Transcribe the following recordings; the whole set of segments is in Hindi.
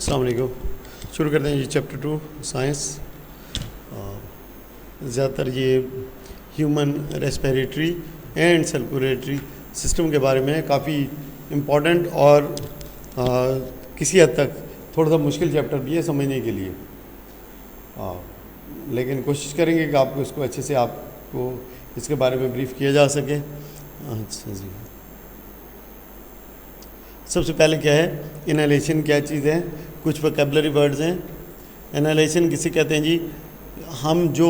अस्सलाम वालेकुम। शुरू करते हैं जी चैप्टर 2 साइंस। ज़्यादातर ये human respiratory and circulatory system के बारे में काफ़ी इम्पोर्टेंट और किसी हद तक थोड़ा सा मुश्किल चैप्टर भी है समझने के लिए, लेकिन कोशिश करेंगे कि आपको इसको अच्छे से आपको इसके बारे में ब्रीफ किया जा सके। अच्छा जी, सबसे पहले क्या है इनहेलेशन, क्या चीज़ है, कुछ वोकैबुलरी वर्ड्स हैं। इनहेलेशन किसे कहते हैं जी? हम जो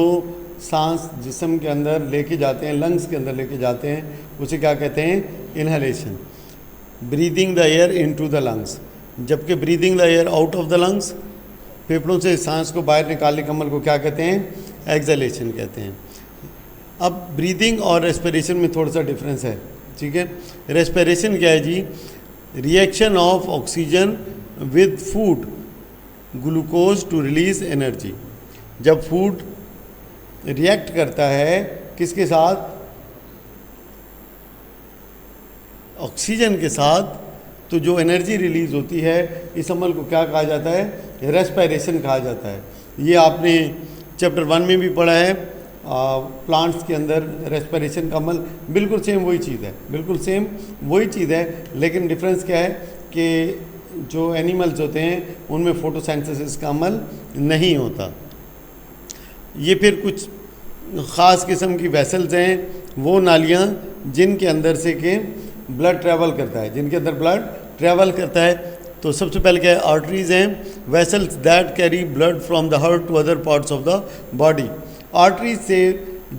सांस जिस्म के अंदर लेके जाते हैं, लंग्स के अंदर लेके जाते हैं, उसे क्या कहते हैं? Inhalation. Breathing the air into the lungs, जबकि breathing the air out of the lungs, फेफड़ों से सांस को बाहर निकालने के अमल को क्या कहते हैं? एक्सहेलेशन कहते हैं। अब ब्रीदिंग और रेस्पिरेशन में थोड़ा सा डिफरेंस है, ठीक है। रेस्पिरेशन क्या है जी? Reaction of oxygen with food glucose to release energy. जब फूड रिएक्ट करता है किसके साथ? ऑक्सीजन के साथ, तो जो एनर्जी रिलीज होती है इस अमल को क्या कहा जाता है? रेस्पिरेशन कहा जाता है। ये आपने चैप्टर 1 में भी पढ़ा है। प्लांट्स के अंदर रेस्पिरेशन का अमल बिल्कुल सेम वही चीज़ है, बिल्कुल सेम वही चीज़ है, लेकिन डिफरेंस क्या है कि जो एनिमल्स होते हैं उनमें फोटोसिंथेसिस का अमल नहीं होता। ये फिर कुछ ख़ास किस्म की वेसल्स हैं, वो नालियाँ जिनके अंदर से के ब्लड ट्रैवल करता है, जिनके अंदर ब्लड ट्रैवल करता है। तो सबसे पहले क्या है? आर्टरीज हैं, vessels that carry blood from the heart to other parts of the body. Arteries से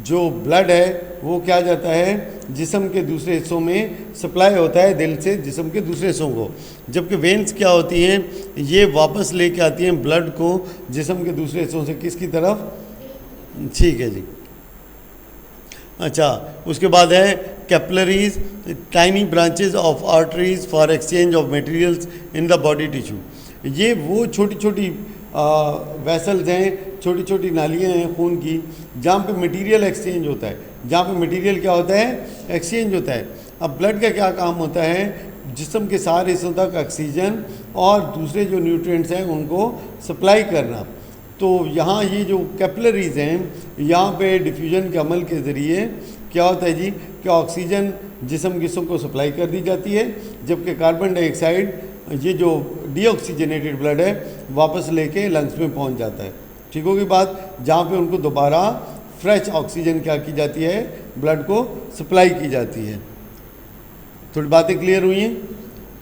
जो ब्लड है वो क्या जाता है? जिस्म के दूसरे हिस्सों में सप्लाई होता है, दिल से जिस्म के दूसरे हिस्सों को। जबकि वेन्स क्या होती हैं? ये वापस लेके आती हैं ब्लड को जिस्म के दूसरे हिस्सों से किसकी तरफ? ठीक है जी। अच्छा, उसके बाद है capillaries, tiny branches of arteries for exchange of materials in the body tissue. ये वो छोटी छोटी वेसल्स हैं, छोटी छोटी नालियाँ हैं खून की, जहाँ पे मटेरियल एक्सचेंज होता है। जहाँ पे मटेरियल क्या होता है? एक्सचेंज होता है। अब ब्लड का क्या काम होता है? जिस्म के सारे हिस्सों तक ऑक्सीजन और दूसरे जो न्यूट्रिएंट्स हैं उनको सप्लाई करना। तो यहाँ ये जो कैपिलरीज हैं, यहाँ पे डिफ्यूजन के अमल के ज़रिए क्या होता है जी कि ऑक्सीजन जिस्म के हिस्सों को सप्लाई कर दी जाती है, जबकि कार्बन डाइऑक्साइड, ये जो डीऑक्सीजनेटेड ब्लड है, वापस लेके लंग्स में पहुंच जाता है। ठीक होगी बात? जहाँ पे उनको दोबारा फ्रेश ऑक्सीजन क्या की जाती है? ब्लड को सप्लाई की जाती है। थोड़ी बातें क्लियर हुई हैं?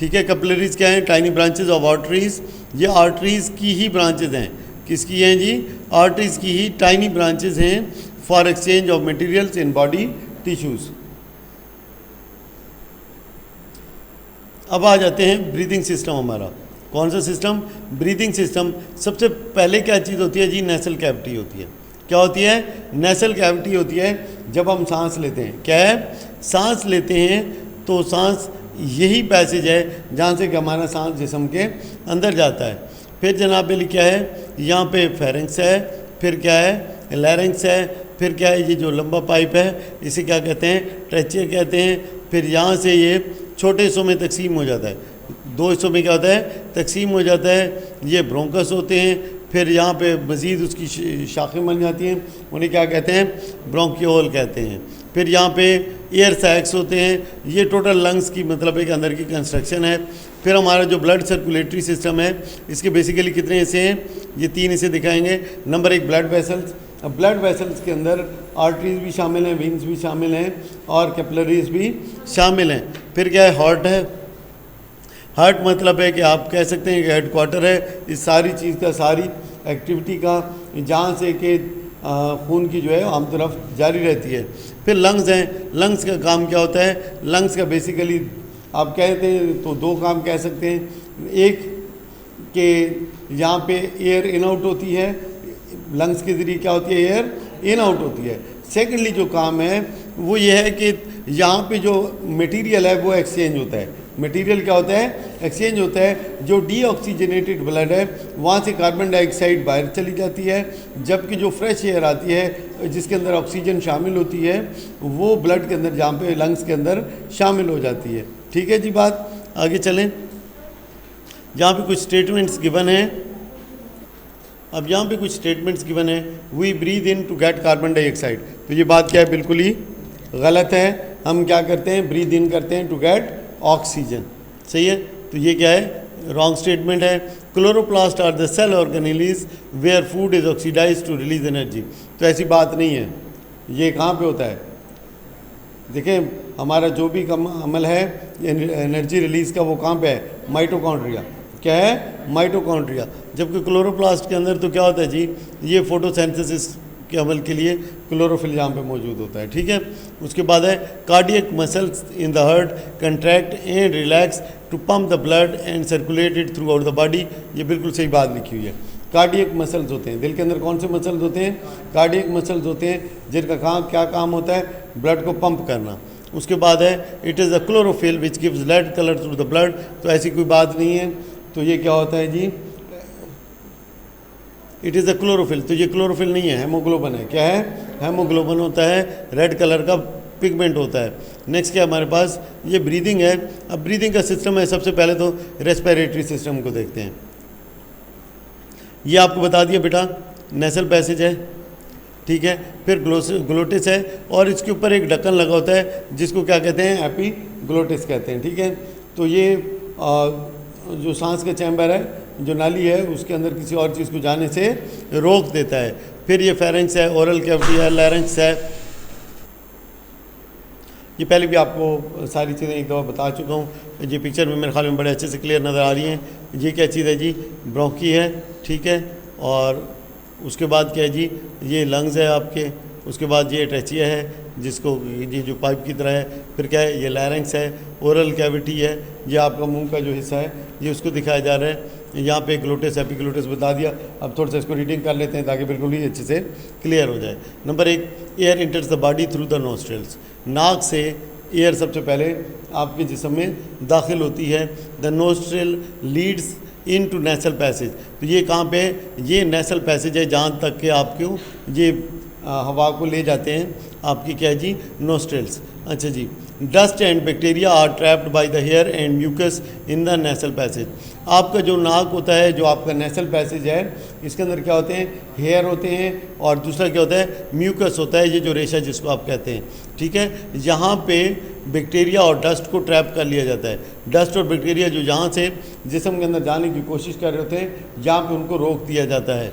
ठीक है। कैपिलरीज क्या हैं? Tiny branches of arteries. ये आर्टरीज की ही ब्रांचेज हैं। किसकी हैं जी? आर्टरीज की ही टाइनी ब्रांचेज हैं for exchange of materials in body tissues. अब आ जाते हैं ब्रीदिंग सिस्टम हमारा। कौन सा सिस्टम? Breathing system. सबसे पहले क्या चीज़ होती है जी? नेसल कैविटी होती है। क्या होती है? नेसल कैविटी होती है। जब हम सांस लेते हैं, क्या है? सांस लेते हैं तो सांस यही पैसेज है जहाँ से कि हमारा सांस जिस्म के अंदर जाता है। फिर जनाब अली क्या है? यहाँ पे फेरिंक्स है, फिर क्या है? लैरिंक्स है, फिर क्या है? ये जो लंबा पाइप है इसे क्या कहते हैं? ट्रेचिया कहते हैं। फिर यहाँ से ये छोटे हिस्सों में तकसीम हो जाता है, दो हिस्सों में क्या होता है? तकसीम हो जाता है। ये ब्रोंकस होते हैं। फिर यहाँ पे मज़ीद उसकी शाखें बन जाती हैं, उन्हें क्या कहते हैं? ब्रोंकियोल कहते हैं। फिर यहाँ पे एयर सैक्स होते हैं। ये टोटल लंग्स की मतलब एक अंदर की कंस्ट्रक्शन है। फिर हमारा जो ब्लड सर्कुलेटरी सिस्टम है, इसके बेसिकली कितने हिस्से हैं? ये 3 हिस्से दिखाएंगे। Number 1 blood vessels. अब ब्लड वेसल्स के अंदर आर्टरीज भी शामिल हैं, वेन्स भी शामिल हैं और कैपिलरीज भी शामिल हैं। फिर क्या है? हार्ट है। हार्ट मतलब है कि आप कह सकते हैं कि हेडक्वार्टर है इस सारी चीज़ का, सारी एक्टिविटी का, जहाँ से कि खून की जो है आम तरफ जारी रहती है। फिर लंग्स हैं। लंग्स का काम क्या होता है? लंग्स का बेसिकली आप कहते हैं तो 2 काम कह सकते हैं। एक कि यहाँ पे एयर इन आउट होती है, लंग्स के ज़रिए क्या होती है? एयर इन आउट होती है। सेकेंडली जो काम है वो ये है कि यहाँ पे जो मटेरियल है वो एक्सचेंज होता है। मटेरियल क्या होता है? एक्सचेंज होता है। जो डीऑक्सीजनेटेड ब्लड है वहाँ से कार्बन डाइऑक्साइड बाहर चली जाती है, जबकि जो फ्रेश एयर आती है जिसके अंदर ऑक्सीजन शामिल होती है वो ब्लड के अंदर, जहाँ पे लंग्स के अंदर शामिल हो जाती है। ठीक है जी बात? आगे चलें। यहाँ पे कुछ स्टेटमेंट्स गिवन है। अब यहाँ पे कुछ स्टेटमेंट्स गिवन है, we breathe in to get carbon dioxide. तो ये बात क्या है, बिल्कुल ही गलत है। हम क्या करते हैं, ब्रीथ इन करते हैं टू गेट ऑक्सीजन। सही है, तो ये क्या है, रॉन्ग स्टेटमेंट है। Chloroplast are the cell organelles where food is oxidise to release energy. तो ऐसी बात नहीं है। ये कहाँ पे होता है, देखें हमारा जो भी अमल है एनर्जी रिलीज़ का, वो कहाँ पे है, माइटोकॉन्ड्रिया। क्या है, माइटोकॉन्ड्रिया। जबकि क्लोरोप्लास्ट के अंदर तो क्या होता है जी, ये फोटोसिंथेसिस के अमल के लिए क्लोरोफिल यहाँ पे मौजूद होता है। ठीक है, उसके बाद है cardiac muscles in the heart contract and relax to pump the blood and circulate it throughout the body. ये बिल्कुल सही बात लिखी हुई है। कार्डियक मसल्स होते हैं, दिल के अंदर कौन से मसल्स होते हैं, कार्डियक मसल्स होते हैं, जिनका क्या काम होता है, ब्लड को पंप करना। उसके बाद है it is a chlorophyll which gives red colour through the blood. तो ऐसी कोई बात नहीं है। तो ये क्या होता है जी, इट इज़ अ क्लोरोफिल। तो ये क्लोरोफिल नहीं है, हेमोग्लोबिन है। क्या है, हेमोग्लोबिन होता है, रेड कलर का पिगमेंट होता है। नेक्स्ट क्या हमारे पास, ये ब्रीदिंग है। अब ब्रीदिंग का सिस्टम है, सबसे पहले तो रेस्पिरेटरी सिस्टम को देखते हैं। ये आपको बता दिया बेटा, नेसल पैसेज है, ठीक है, फिर ग्लोटिस है, और इसके ऊपर एक ढक्कन लगा होता है जिसको क्या कहते हैं, एपीग्लोटिस कहते हैं। ठीक है, तो ये जो सांस का चैम्बर है, जो नाली है, उसके अंदर किसी और चीज़ को जाने से रोक देता है। फिर ये फेरेंक्स है, ओरल कैविटी है, लैरेंक्स है। ये पहले भी आपको सारी चीज़ें एक दफ़ा बता चुका हूँ। ये पिक्चर में मेरे ख्याल में बड़े अच्छे से क्लियर नज़र आ रही हैं। ये क्या चीज़ है जी, ब्रोंकी है। ठीक है, और उसके बाद क्या है जी, ये लंग्स है आपके। उसके बाद ये ट्रेचिया है, जिसको ये जो पाइप की तरह है। फिर क्या है, ये लैरेंक्स है, ओरल कैविटी है, ये आपका मुंह का जो हिस्सा है, ये उसको दिखाया जा रहा है। यहाँ पे ग्लोटिस एपिग्लोटिस बता दिया। अब थोड़ा सा इसको रीडिंग कर लेते हैं ताकि बिल्कुल ही अच्छे से क्लियर हो जाए। Number 1, air इंटर्स the body through the nostrils. नाक से एयर सबसे पहले आपके जिस्म में दाखिल होती है। The nostril leads into nasal passage. तो ये कहाँ पे, ये नेसल पैसेज है, जहाँ तक कि आपको ये हवा को ले जाते हैं आपकी क्या है जी, नोस्ट्रल्स। अच्छा जी, dust and bacteria are trapped by the hair and mucus in the nasal passage. आपका जो नाक होता है, जो आपका नेसल पैसेज है, इसके अंदर क्या होते हैं, हेयर होते हैं, और दूसरा क्या होता है, म्यूकस होता है, ये जो रेशा जिसको आप कहते हैं। ठीक है, यहाँ पे बैक्टीरिया और डस्ट को ट्रैप कर लिया जाता है। डस्ट और बैक्टीरिया जो यहाँ से जिस्म के अंदर जाने की कोशिश कर रहे होते हैं, यहाँ पे उनको रोक दिया जाता है।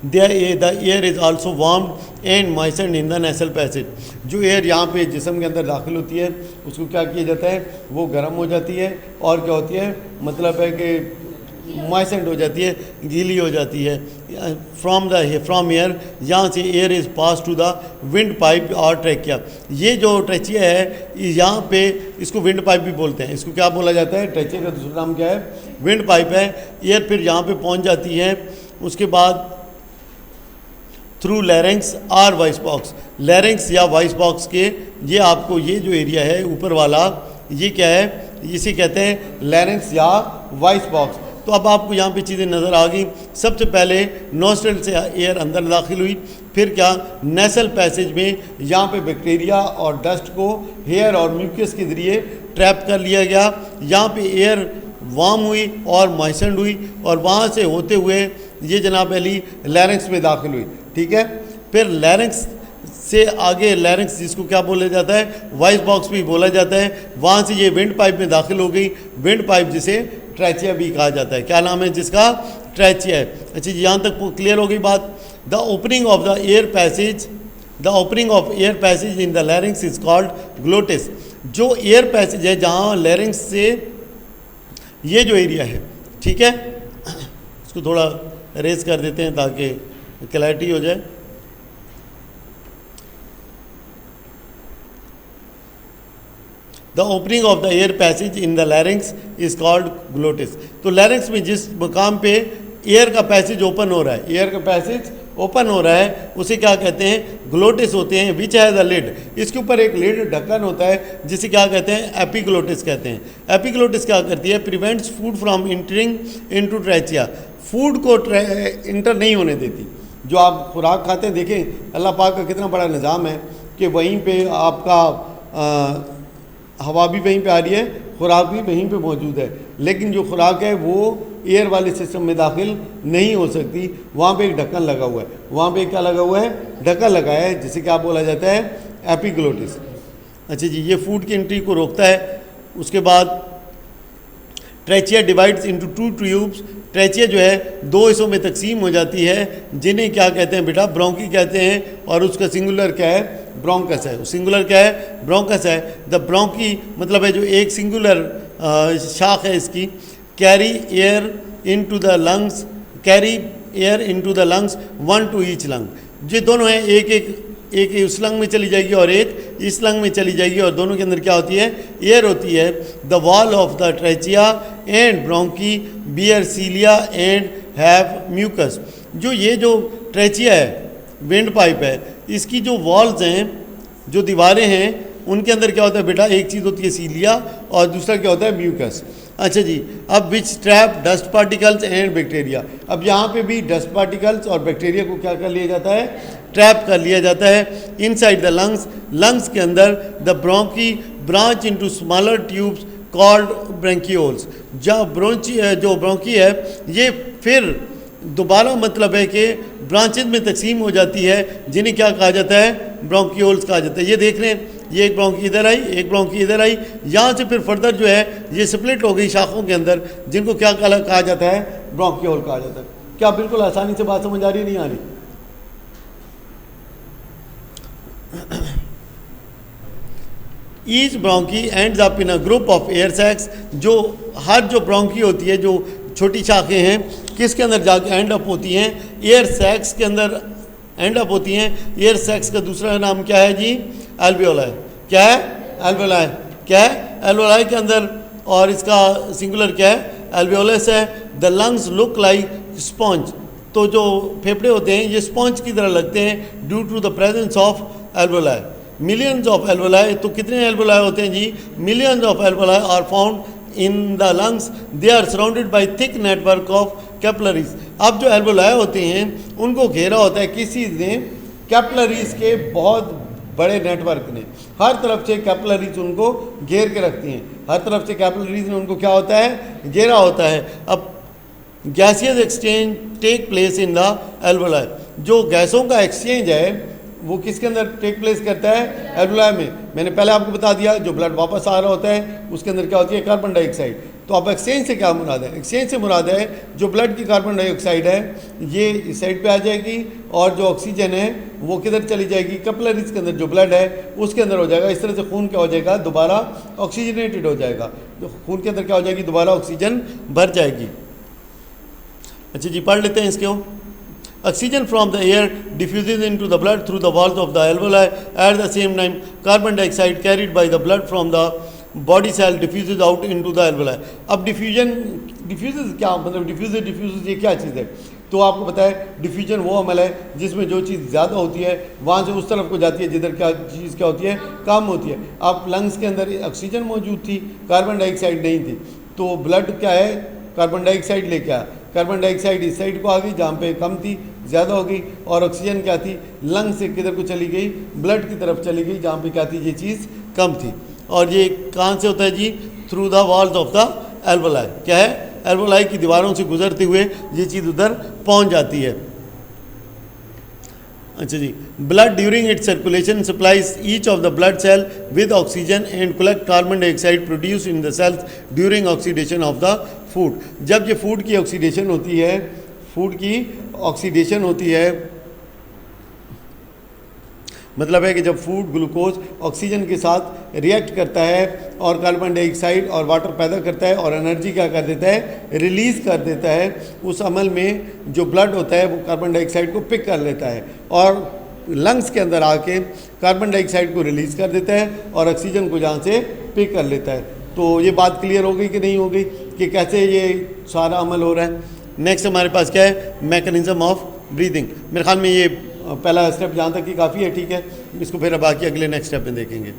The air is also warm and moistured in the nasal passage. जो एयर यहाँ पे जिस्म के अंदर दाखिल होती है, उसको क्या किया जाता है, वो गर्म हो जाती है, और क्या होती है, मतलब है कि मॉइस्चर्ड हो जाती है, गीली हो जाती है। फ्रॉम एयर, यहाँ से air is pass to the windpipe और ट्रैकिया। ये जो ट्रेचिया है, यहाँ पे इसको विंड पाइप भी बोलते हैं। इसको क्या बोला जाता है, ट्रेचिया का दूसरा नाम क्या है, विंड पाइप है। एयर फिर यहाँ पे पहुँच जाती है। उसके बाद थ्रू लैरेंक्स और वॉइस बॉक्स। लैरेंक्स या वॉइस बॉक्स के, ये आपको ये जो एरिया है ऊपर वाला, ये क्या है, इसे कहते हैं लैरेंक्स या वॉइस बॉक्स। तो अब आपको यहाँ पे चीज़ें नज़र आ गई। सबसे पहले नोस्ट्रल से एयर अंदर दाखिल हुई, फिर क्या, नेसल पैसेज में यहाँ पे बैक्टीरिया और डस्ट को हेयर और म्यूकस के ज़रिए ट्रैप कर लिया गया। यहाँ पे एयर वार्म हुई और मॉइस्चर्ड हुई, और वहाँ से होते हुए ये जनाब अली लैरेंक्स में दाखिल हुई। ठीक है, फिर लैरेंक्स से आगे, लैरेंक्स जिसको क्या बोला जाता है, वॉइस बॉक्स भी बोला जाता है, वहाँ से ये विंड पाइप में दाखिल हो गई। विंड पाइप जिसे ट्रैचिया भी कहा जाता है। क्या नाम है जिसका, ट्रैचिया है। अच्छा जी, यहाँ तक क्लियर हो गई बात। The opening of the air passage, the opening of air passage in the larynx is called glottis. जो एयर पैसेज है, जहाँ लैरिंग्स से ये जो एरिया है, ठीक है, इसको थोड़ा रेज कर देते हैं ताकि क्लैरिटी हो जाए। The opening of the air passage in the larynx is called glottis. तो लैरिंग्स में जिस मकाम पे एयर का पैसेज ओपन हो रहा है, एयर का पैसेज ओपन हो रहा है, उसे क्या कहते हैं, ग्लोटिस होते हैं। विच हैज़ अ लिड, इसके ऊपर एक लिड ढक्कन होता है, जिसे क्या कहते हैं, एपिग्लोटिस कहते हैं। एपिग्लोटिस क्या करती है, prevents food from entering into trachea. Food को इंटर नहीं होने देती। जो आप खुराक खाते हैं, देखें अल्लाह पाक का कितना बड़ा निज़ाम है कि वहीं पे आपका हवा भी वहीं पे आ रही है, खुराक भी वहीं पे मौजूद है। लेकिन जो खुराक है वो एयर वाले सिस्टम में दाखिल नहीं हो सकती। वहाँ पे एक ढक्कन लगा हुआ है, वहाँ पे क्या लगा हुआ है, ढक्कन लगा है, जिसे क्या बोला जाता है, एपिग्लोटिस। अच्छा जी, ये फूड की एंट्री को रोकता है। उसके बाद trachea divides into 2 tubes. Trachea जो है 2 हिस्सों में तकसीम हो जाती है, जिन्हें क्या कहते हैं बेटा, ब्रोंकी कहते हैं, और उसका सिंगुलर क्या है, ब्रोंकस है। सिंगुलर क्या है, ब्रोंकस है। द ब्रोंकी मतलब है जो एक सिंगुलर शाख है इसकी, carry air into the lungs, carry air into the lungs, 1 to each lung. ये दोनों हैं, एक उस लंग में चली जाएगी और एक इस लंग में चली जाएगी, और दोनों के अंदर क्या होती है, एयर होती है। The wall of the trachea and bronchi bear cilia and have mucus. जो ये जो ट्रेचिया है, विंड पाइप है, इसकी जो वॉल्स हैं, जो दीवारें हैं, उनके अंदर क्या होता है बेटा, एक चीज़ होती है सीलिया और दूसरा क्या होता है, म्यूकस। अच्छा जी, अब which trap dust particles and bacteria. अब यहाँ पे भी डस्ट पार्टिकल्स और बैक्टीरिया को क्या कर लिया जाता है, ट्रैप कर लिया जाता है इनसाइड द लंग्स। लंग्स के अंदर the bronchi branch into smaller tubes called bronchioles. जो ब्रोंकी है ये फिर दोबारा मतलब है कि ब्रांचेज में तकसीम हो जाती है, जिन्हें क्या कहा जाता है, ब्रोंकियोल्स कहा जाता है। ये देख रहे हैं, ये एक ब्रोंकी इधर आई, एक ब्रोंकी इधर आई, यहाँ से फिर फर्दर जो है ये स्प्लिट हो गई शाखों के अंदर, जिनको क्या कहा जाता है, ब्रोंकियोल कहा जाता है। क्या बिल्कुल आसानी से बात समझ आ रही, नहीं आ रही? Each bronchi ends up in a group of air sacs. जो हर जो ब्रोंकी होती है, जो छोटी शाखें हैं, किसके अंदर जाके एंड अप होती हैं, एयर सैक्स के अंदर एंड अप होती हैं। एयर सैक्स का दूसरा नाम क्या है जी, एल्वियोलाई। क्या है, एल्वियोलाई। क्या है, एल्वियोलाई के अंदर, और इसका सिंगुलर क्या है, एल्वियोलस है। The lungs look like sponge. तो जो फेफड़े होते हैं ये स्पॉन्ज की तरह लगते हैं due to the presence of alveoli. Millions of alveoli. तो कितने एल्वियोलाई होते हैं जी, millions of alveoli are found in the lungs. They are surrounded by thick network of capillaries. अब जो एल्वियोलाई होते हैं उनको घेरा होता है किसी ने, कैपिलरीज के बहुत बड़े नेटवर्क ने, हर तरफ से कैपिलरीज उनको घेर के रखती हैं, हर तरफ से कैपिलरीज ने उनको क्या होता है, घेरा होता है। अब gaseous exchange take place in the alveoli. जो गैसों का एक्सचेंज है वो किसके अंदर टेक प्लेस करता है, एल्वियोलाई में। मैंने पहले आपको बता दिया, जो ब्लड वापस आ रहा होता है उसके अंदर क्या होती है, कार्बन डाइऑक्साइड। तो अब एक्सचेंज से क्या मुराद है, एक्सचेंज से मुराद है जो ब्लड की कार्बन डाइऑक्साइड है ये इस साइड पे आ जाएगी, और जो ऑक्सीजन है वो किधर चली जाएगी, कैपिलरीज के अंदर जो ब्लड है उसके अंदर हो जाएगा। इस तरह से खून क्या हो जाएगा, दोबारा ऑक्सीजनेटेड हो जाएगा। जो खून के अंदर क्या हो जाएगी, दोबारा ऑक्सीजन भर जाएगी। अच्छा जी, पढ़ लेते हैं इसको। Oxygen from the air diffuses into the blood through the walls of the alveoli. At the same time, carbon dioxide carried by the blood from the body cell diffuses out into the alveoli. अब diffuses क्या मतलब, diffuses ये क्या चीज़ है? तो आपको पता है डिफ्यूजन वो अमल है जिसमें जो चीज़ ज़्यादा होती है वहाँ से उस तरफ को जाती है जिधर क्या चीज़ क्या होती है, कम होती है। अब लंग्स के अंदर ऑक्सीजन मौजूद थी, कार्बन डाइऑक्साइड नहीं थी, तो ब्लड क्या है, कार्बन डाइऑक्साइड लेके आया। कार्बन डाइऑक्साइड इस साइड को आ गई जहाँ पे कम थी, ज़्यादा हो गई, और ऑक्सीजन क्या थी, लंग से किधर को चली गई, ब्लड की तरफ चली गई जहाँ पे क्या थी, ये चीज़ कम थी। और ये कहाँ से होता है जी, through the walls of the alveoli. क्या है, एल्वेलाई की दीवारों से गुजरते हुए ये चीज़ उधर पहुँच जाती है। अच्छा जी, blood during its circulation supplies each of the blood cell with oxygen and collect carbon dioxide produce in the cells during oxidation of the food. जब ये फूड की ऑक्सीडेशन होती है, फूड की ऑक्सीडेशन होती है, मतलब है कि जब फूड ग्लूकोज ऑक्सीजन के साथ रिएक्ट करता है और कार्बन डाइऑक्साइड और वाटर पैदा करता है और एनर्जी क्या कर देता है, रिलीज़ कर देता है, उस अमल में जो ब्लड होता है वो कार्बन डाइऑक्साइड को पिक कर लेता है और लंग्स के अंदर आके कार्बन डाइऑक्साइड को रिलीज़ कर देता है और ऑक्सीजन को जहाँ से पिक कर लेता है। तो ये बात क्लियर हो गई कि नहीं हो गई कि कैसे ये सारा अमल हो रहा है। नेक्स्ट हमारे पास क्या है, मैकेनिज्म ऑफ ब्रीदिंग। मेरे ख्याल में ये पहला स्टेप जहाँ तक कि काफ़ी है, ठीक है, इसको फिर बाकी अगले नेक्स्ट स्टेप में देखेंगे।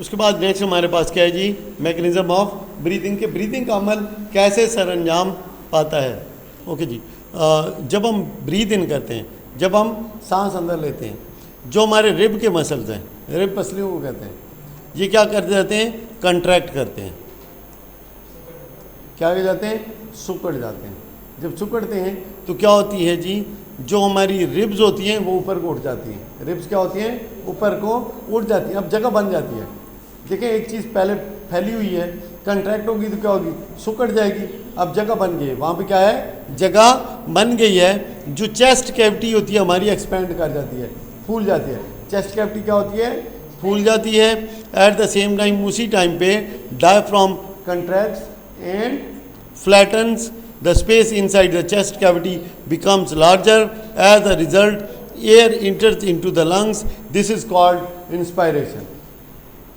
उसके बाद नेक्स्ट हमारे पास क्या है जी, मैकेनिज्म ऑफ ब्रीदिंग के ब्रीदिंग का अमल कैसे सरअंजाम पाता है। ओके जी, जब हम ब्रीद इन करते हैं, जब हम सांस अंदर लेते हैं, जो हमारे रिब के मसल्स हैं, रिब पसलियों को कहते हैं, ये क्या कर देते हैं, कंट्रैक्ट करते हैं। क्या हो जाते हैं, सिकुड़ जाते हैं। जब सिकुड़ते हैं तो क्या होती है जी, जो हमारी रिब्स होती हैं वो ऊपर को उठ जाती हैं। रिब्स क्या होती हैं, ऊपर को उठ जाती हैं। अब जगह बन जाती है। देखिए एक चीज़ पहले फैली हुई है, कंट्रैक्ट होगी तो क्या होगी, सिकुड़ जाएगी। अब जगह बन गई है, वहाँ पे क्या है, जगह बन गई है। जो चेस्ट कैविटी होती है हमारी एक्सपेंड कर जाती है, फूल जाती है। चेस्ट कैविटी क्या होती है, फूल जाती है। एट द सेम टाइम उसी टाइम पे diaphragm contracts and flattens, the space inside the chest cavity becomes larger. As a result, air enters into the lungs. This is called inspiration.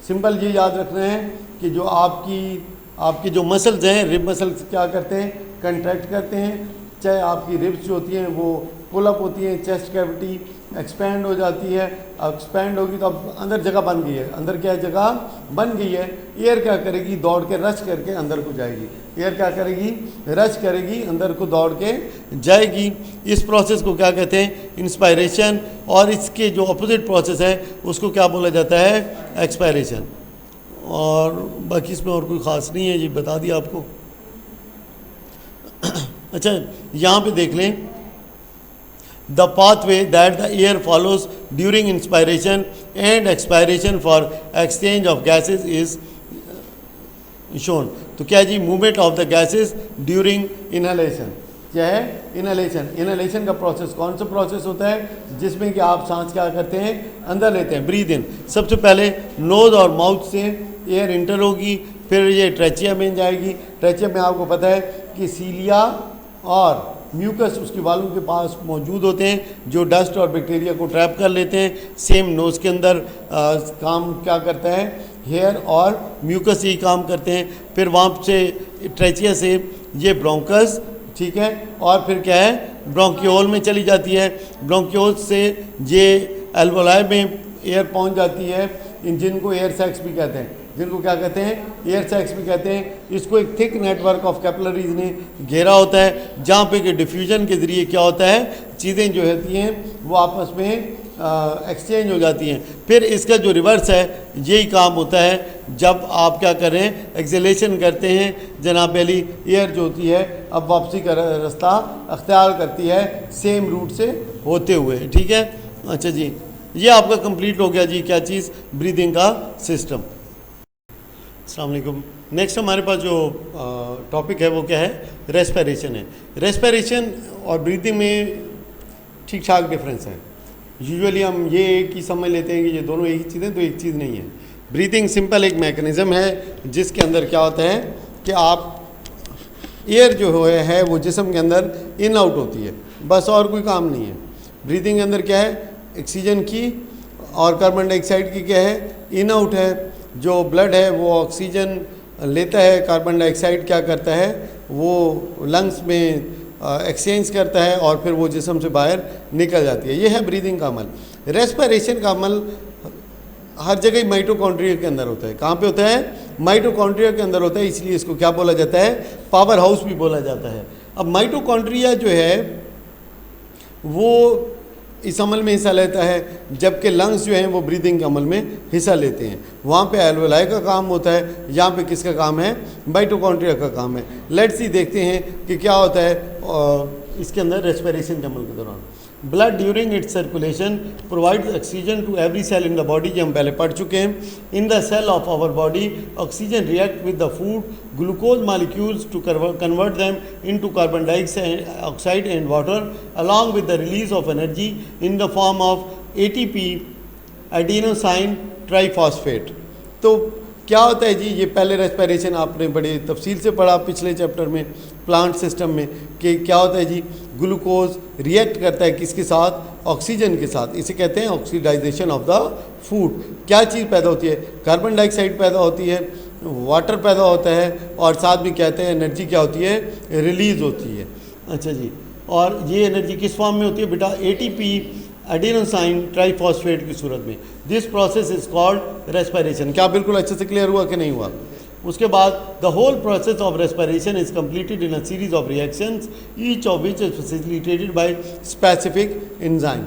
Simple ये याद रखना है कि जो आपकी जो मसल्स हैं, रिब मसल्स क्या करते हैं, कंट्रैक्ट करते हैं। चाहे आपकी रिब्स जो होती हैं वो पुल अप होती हैं, चेस्ट कैविटी एक्सपैंड हो जाती है। एक्सपैंड होगी तो अब अंदर जगह बन गई है। अंदर क्या जगह बन गई है, एयर क्या करेगी, दौड़ के रश करके अंदर को जाएगी। एयर क्या करेगी, रश करेगी, अंदर को दौड़ के जाएगी। इस प्रोसेस को क्या कहते हैं, इंस्पायरेशन। और इसके जो अपोजिट प्रोसेस है उसको क्या बोला जाता है, एक्सपायरेशन। और बाकी इसमें और कोई ख़ास नहीं है जी, बता दिया आपको। अच्छा यहाँ पे देख लें, the pathway that the air follows during inspiration and expiration for exchange of gases is shown. तो क्या जी, movement of the gases during inhalation. क्या है, इनहेलेशन। इनहेलेशन का प्रोसेस कौन सा प्रोसेस होता है, जिसमें कि आप सांस क्या करते हैं, अंदर लेते हैं, ब्रीद इन। सबसे पहले नोज और माउथ से एयर इंटर होगी, फिर ये ट्रेचिया में जाएगी। ट्रेचिया में आपको पता है कि सीलिया और म्यूकस उसके वालों के पास मौजूद होते हैं, जो डस्ट और बैक्टीरिया को ट्रैप कर लेते हैं। सेम नोज़ के अंदर काम क्या करता है, हेयर और म्यूकस यही काम करते हैं। फिर वहाँ से ट्रेचिया से ये ब्रोंकस, ठीक है, और फिर क्या है, ब्रोंकियोल में चली जाती है। ब्रोंकियोल से ये एल्वोलाई में एयर पहुँच जाती है, जिनको एयर सैक्स भी कहते हैं, जिनको क्या कहते हैं, एयर सैक्स भी कहते हैं। इसको एक थिक नेटवर्क ऑफ कैपिलरीज ने घेरा होता है, जहाँ पे कि डिफ्यूजन के ज़रिए क्या होता है, चीज़ें जो होती हैं वो आपस में एक्सचेंज हो जाती हैं। फिर इसका जो रिवर्स है, यही काम होता है जब आप क्या करें, एक्सेलेशन करते हैं। जनाब अली, एयर जो होती है अब वापसी का रास्ता अख्तियार करती है, सेम रूट से होते हुए, ठीक है। अच्छा जी, ये आपका कंप्लीट हो गया जी, क्या चीज़, ब्रीदिंग का सिस्टम। अस्सलाम वालेकुम। नेक्स्ट हमारे पास जो टॉपिक है वो क्या है, रेस्पिरेशन है। रेस्पिरेशन और ब्रीदिंग में ठीक ठाक डिफरेंस है। यूजुअली हम ये एक ही समझ लेते हैं कि ये दोनों एक ही चीज़ है, तो एक चीज़ नहीं है। ब्रीदिंग सिंपल एक मैकेनिज़्म है जिसके अंदर क्या होता है कि आप एयर जो है वो जिस्म के अंदर इन आउट होती है, बस और कोई काम नहीं है। ब्रीदिंग के अंदर क्या है, ऑक्सीजन की और कार्बन डाइऑक्साइड की क्या है, इन आउट है। जो ब्लड है वो ऑक्सीजन लेता है, कार्बन डाइऑक्साइड क्या करता है, वो लंग्स में एक्सचेंज करता है और फिर वो जिस्म से बाहर निकल जाती है। ये है ब्रीदिंग का अमल। रेस्पिरेशन का अमल हर जगह माइटोकॉन्ड्रिया के अंदर होता है। कहाँ पे होता है, माइटोकॉन्ड्रिया के अंदर होता है, इसलिए इसको क्या बोला जाता है, पावर हाउस भी बोला जाता है। अब माइटोकॉन्ड्रिया जो है वो इस अमल में हिस्सा लेता है, जबकि लंग्स जो हैं वो ब्रीदिंग के अमल में हिस्सा लेते हैं। वहाँ पे एल्वेलाई का काम होता है, यहाँ पे किसका काम है, माइटोकॉन्ड्रिया का काम है। लेट्स सी देखते हैं कि क्या होता है इसके अंदर रेस्पिरेशन के अमल के दौरान। Blood during its circulation provides oxygen to every cell in the body, जो हम पहले पढ़ चुके हैं। In the cell of our body oxygen react with the food glucose molecules to convert them into carbon dioxide and water along with the release of energy in the form of ATP, adenosine triphosphate. तो क्या होता है जी, ये पहले रेस्पिरेशन आपने बड़े तफसील से पढ़ा पिछले चैप्टर में प्लांट सिस्टम में, कि क्या होता है जी, ग्लूकोज रिएक्ट करता है किसके साथ, ऑक्सीजन के साथ। इसे कहते हैं ऑक्सीडाइजेशन ऑफ द फूड। क्या चीज़ पैदा होती है, कार्बन डाइऑक्साइड पैदा होती है, वाटर पैदा होता है, और साथ भी कहते हैं एनर्जी क्या होती है, रिलीज़ होती है। अच्छा जी, और ये एनर्जी किस फॉर्म में होती है बेटा, ATP, एडिनोसाइन ट्राइफॉस्फेट की सूरत में। This process is called respiration. क्या बिल्कुल अच्छे से क्लियर हुआ कि नहीं हुआ? उसके बाद the whole process of respiration is completed in a series of reactions, each of which is facilitated by specific enzyme.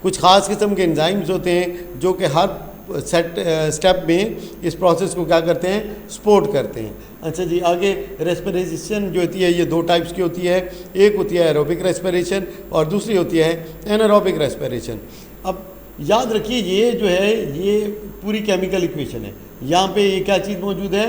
कुछ ख़ास किस्म के एंजाइम्स होते हैं जो कि हर स्टेप में इस प्रोसेस को क्या करते हैं, सपोर्ट करते हैं। अच्छा जी, आगे रेस्पिरेशन जो होती है ये दो टाइप्स की होती है, एक होती है एरोबिक रेस्पिरेशन और दूसरी होती है एनारोबिक रेस्पिरेशन। अब याद रखिए ये जो है ये पूरी केमिकल इक्वेशन है, यहाँ पे ये क्या चीज़ मौजूद है,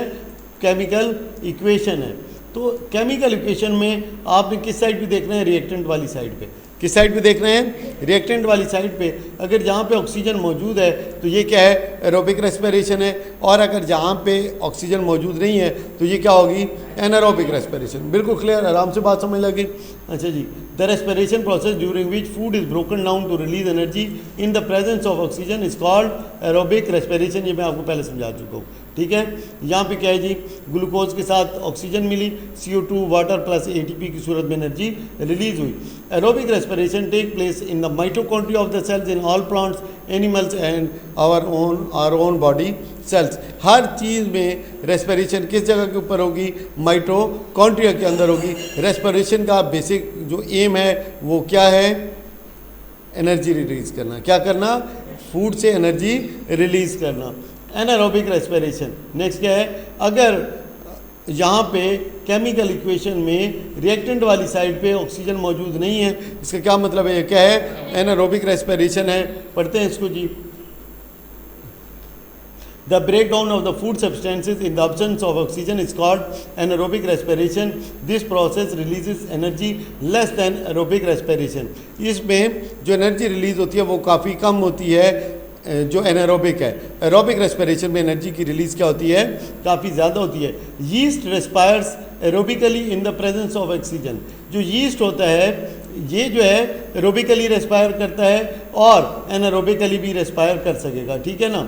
केमिकल इक्वेशन है। तो केमिकल इक्वेशन में आपने किस साइड पे देखना है, रिएक्टेंट वाली साइड पे। किस साइड पे देख रहे हैं, रिएक्टेंट वाली साइड पे। अगर जहाँ पे ऑक्सीजन मौजूद है तो ये क्या है, एरोबिक रेस्पिरेशन है, और अगर जहाँ पे ऑक्सीजन मौजूद नहीं है तो ये क्या होगी, एनारोबिक रेस्पिरेशन। बिल्कुल क्लियर, आराम से बात समझ लगी। अच्छा जी, the respiration process during which food is broken down to release energy in the presence of oxygen is called aerobic respiration. ये मैं आपको पहले समझा चुका हूँ, ठीक है। यहाँ पे क्या है जी, ग्लूकोज के साथ ऑक्सीजन मिली, CO2 वाटर प्लस ATP की सूरत में एनर्जी रिलीज हुई। Aerobic respiration take place in the mitochondria of the cells in all plants, animals and our own body cells. हर चीज़ में रेस्पिरेशन किस जगह के ऊपर होगी, माइटोकॉन्ड्रिया के अंदर होगी। रेस्पिरेशन का बेसिक जो एम है वो क्या है, एनर्जी रिलीज करना। क्या करना, फूड से एनर्जी रिलीज करना। एनारोबिक रेस्पिरेशन नेक्स्ट क्या है, अगर यहाँ पे केमिकल इक्वेशन में रिएक्टेंट वाली साइड पे ऑक्सीजन मौजूद नहीं है, इसका क्या मतलब है, क्या है, एनारोबिक रेस्पिरेशन है। पढ़ते हैं इसको जी। The breakdown of the food substances in the absence of oxygen is called anaerobic respiration. This process releases energy less than aerobic respiration. इसमें जो एनर्जी रिलीज होती है वो काफ़ी कम होती है जो एनारोबिक है। एरोबिक रेस्पिरेशन में एनर्जी की रिलीज क्या होती है, काफ़ी ज़्यादा होती है। Yeast respires aerobically in the presence of oxygen. जो यीस्ट होता है ये जो है एरोबिकली रेस्पायर करता है और एनारोबिकली भी रेस्पायर कर सकेगा, ठीक है ना।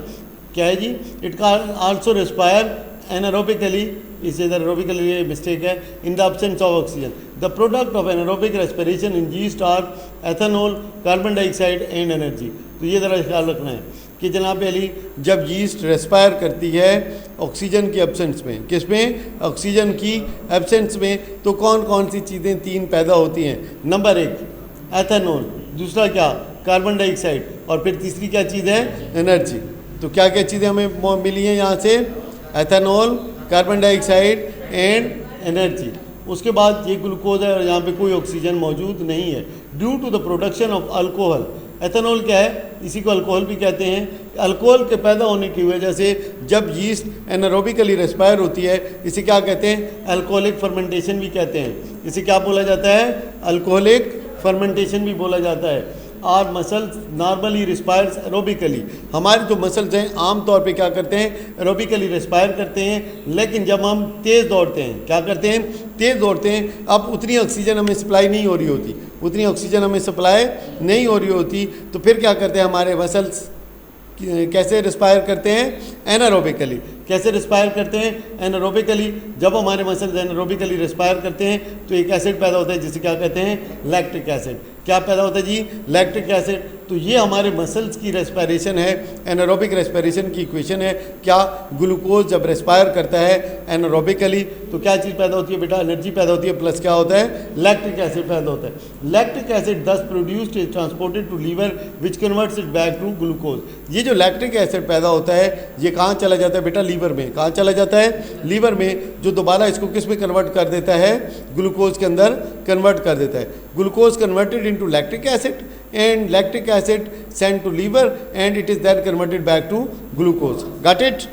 क्या है जी, it can also respire anaerobically, इस इधर एरोबिकली मिस्टेक है, in the absence of oxygen. The product of anaerobic respiration in yeast are ethanol, carbon dioxide and energy. तो ये ज़रा ख्याल रखना है कि जनाब अली जब यीस्ट रेस्पायर करती है ऑक्सीजन की एब्सेंस में, किस में, ऑक्सीजन की एब्सेंस में, तो कौन कौन सी चीज़ें तीन पैदा होती हैं। नंबर एक एथेनॉल, दूसरा क्या, कार्बन डाइऑक्साइड, और फिर तीसरी क्या चीज़ है, एनर्जी। तो क्या क्या चीज़ें हमें मिली हैं यहाँ से, ethanol, carbon dioxide and energy. उसके बाद ये ग्लूकोज है और यहाँ पे कोई ऑक्सीजन मौजूद नहीं है। Due to the production of alcohol, ethanol क्या है, इसी को अल्कोहल भी कहते हैं। अल्कोहल के पैदा होने की वजह से जब यीस्ट एनारोबिकली रेस्पायर होती है, इसे क्या कहते हैं, अल्कोहलिक फर्मेंटेशन भी कहते हैं। इसे क्या बोला जाता है, अल्कोहलिक फर्मेंटेशन भी बोला जाता है। Are muscles normally respires aerobically. हमारे जो मसल्स हैं आम तौर पे क्या करते हैं, एरोबिकली रिस्पायर करते हैं, लेकिन जब हम तेज़ दौड़ते हैं, क्या करते हैं, तेज़ दौड़ते हैं, अब उतनी ऑक्सीजन हमें सप्लाई नहीं हो रही होती, उतनी ऑक्सीजन हमें सप्लाई नहीं हो रही होती, तो फिर क्या करते हैं हमारे मसल्स कैसे रिस्पायर करते हैं, एनारोबिकली। कैसे रिस्पायर करते हैं, एनारोबिकली। जब हमारे मसल्स एनारोबिकली रिस्पायर करते हैं तो एक एसिड पैदा होता है जिसे क्या कहते हैं, लैक्टिक एसिड। क्या पैदा होता है जी, लैक्टिक एसिड। तो ये हमारे मसल्स की रेस्पिरेशन है, एनारोबिक रेस्पिरेशन की इक्वेशन है। क्या, ग्लूकोज जब रेस्पायर करता है एनारोबिकली तो क्या चीज़ पैदा होती है बेटा, एनर्जी पैदा होती है, प्लस क्या होता है, लैक्टिक एसिड पैदा होता है। Lactic acid thus produced is transported to liver which converts it back to glucose. ये जो लैक्टिक एसिड पैदा होता है ये कहाँ चला जाता है बेटा, लीवर में। कहाँ चला जाता है, लीवर में, जो दोबारा इसको किस में कन्वर्ट कर देता है, ग्लूकोज के अंदर कन्वर्ट कर देता है। Glucose converted into lactic acid and lactic acid sent to liver and it is then converted back to glucose. Got it?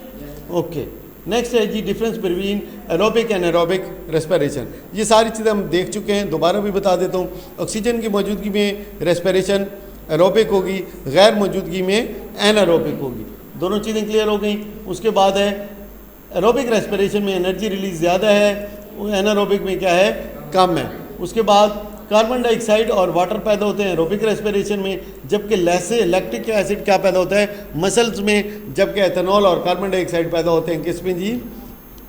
Okay. Next है जी difference between aerobic and aerobic respiration. ये सारी चीज़ें हम देख चुके हैं, दोबारा भी बता देता हूँ। ऑक्सीजन की मौजूदगी में रेस्पिरेशन एरोबिक होगी, गैर मौजूदगी में एनारोबिक होगी। दोनों चीज़ें क्लियर हो गई। उसके बाद है एरोबिक रेस्पिरेशन में एनर्जी रिलीज ज़्यादा है, एनारोबिक में क्या है, कम है। उसके बाद कार्बन डाइऑक्साइड और वाटर पैदा होते हैं एरोबिक रेस्पिरेशन में, जबकि लैक्टिक एसिड क्या पैदा होता है, मसल्स में, जबकि एथेनॉल और कार्बन डाइऑक्साइड पैदा होते हैं किस में जी,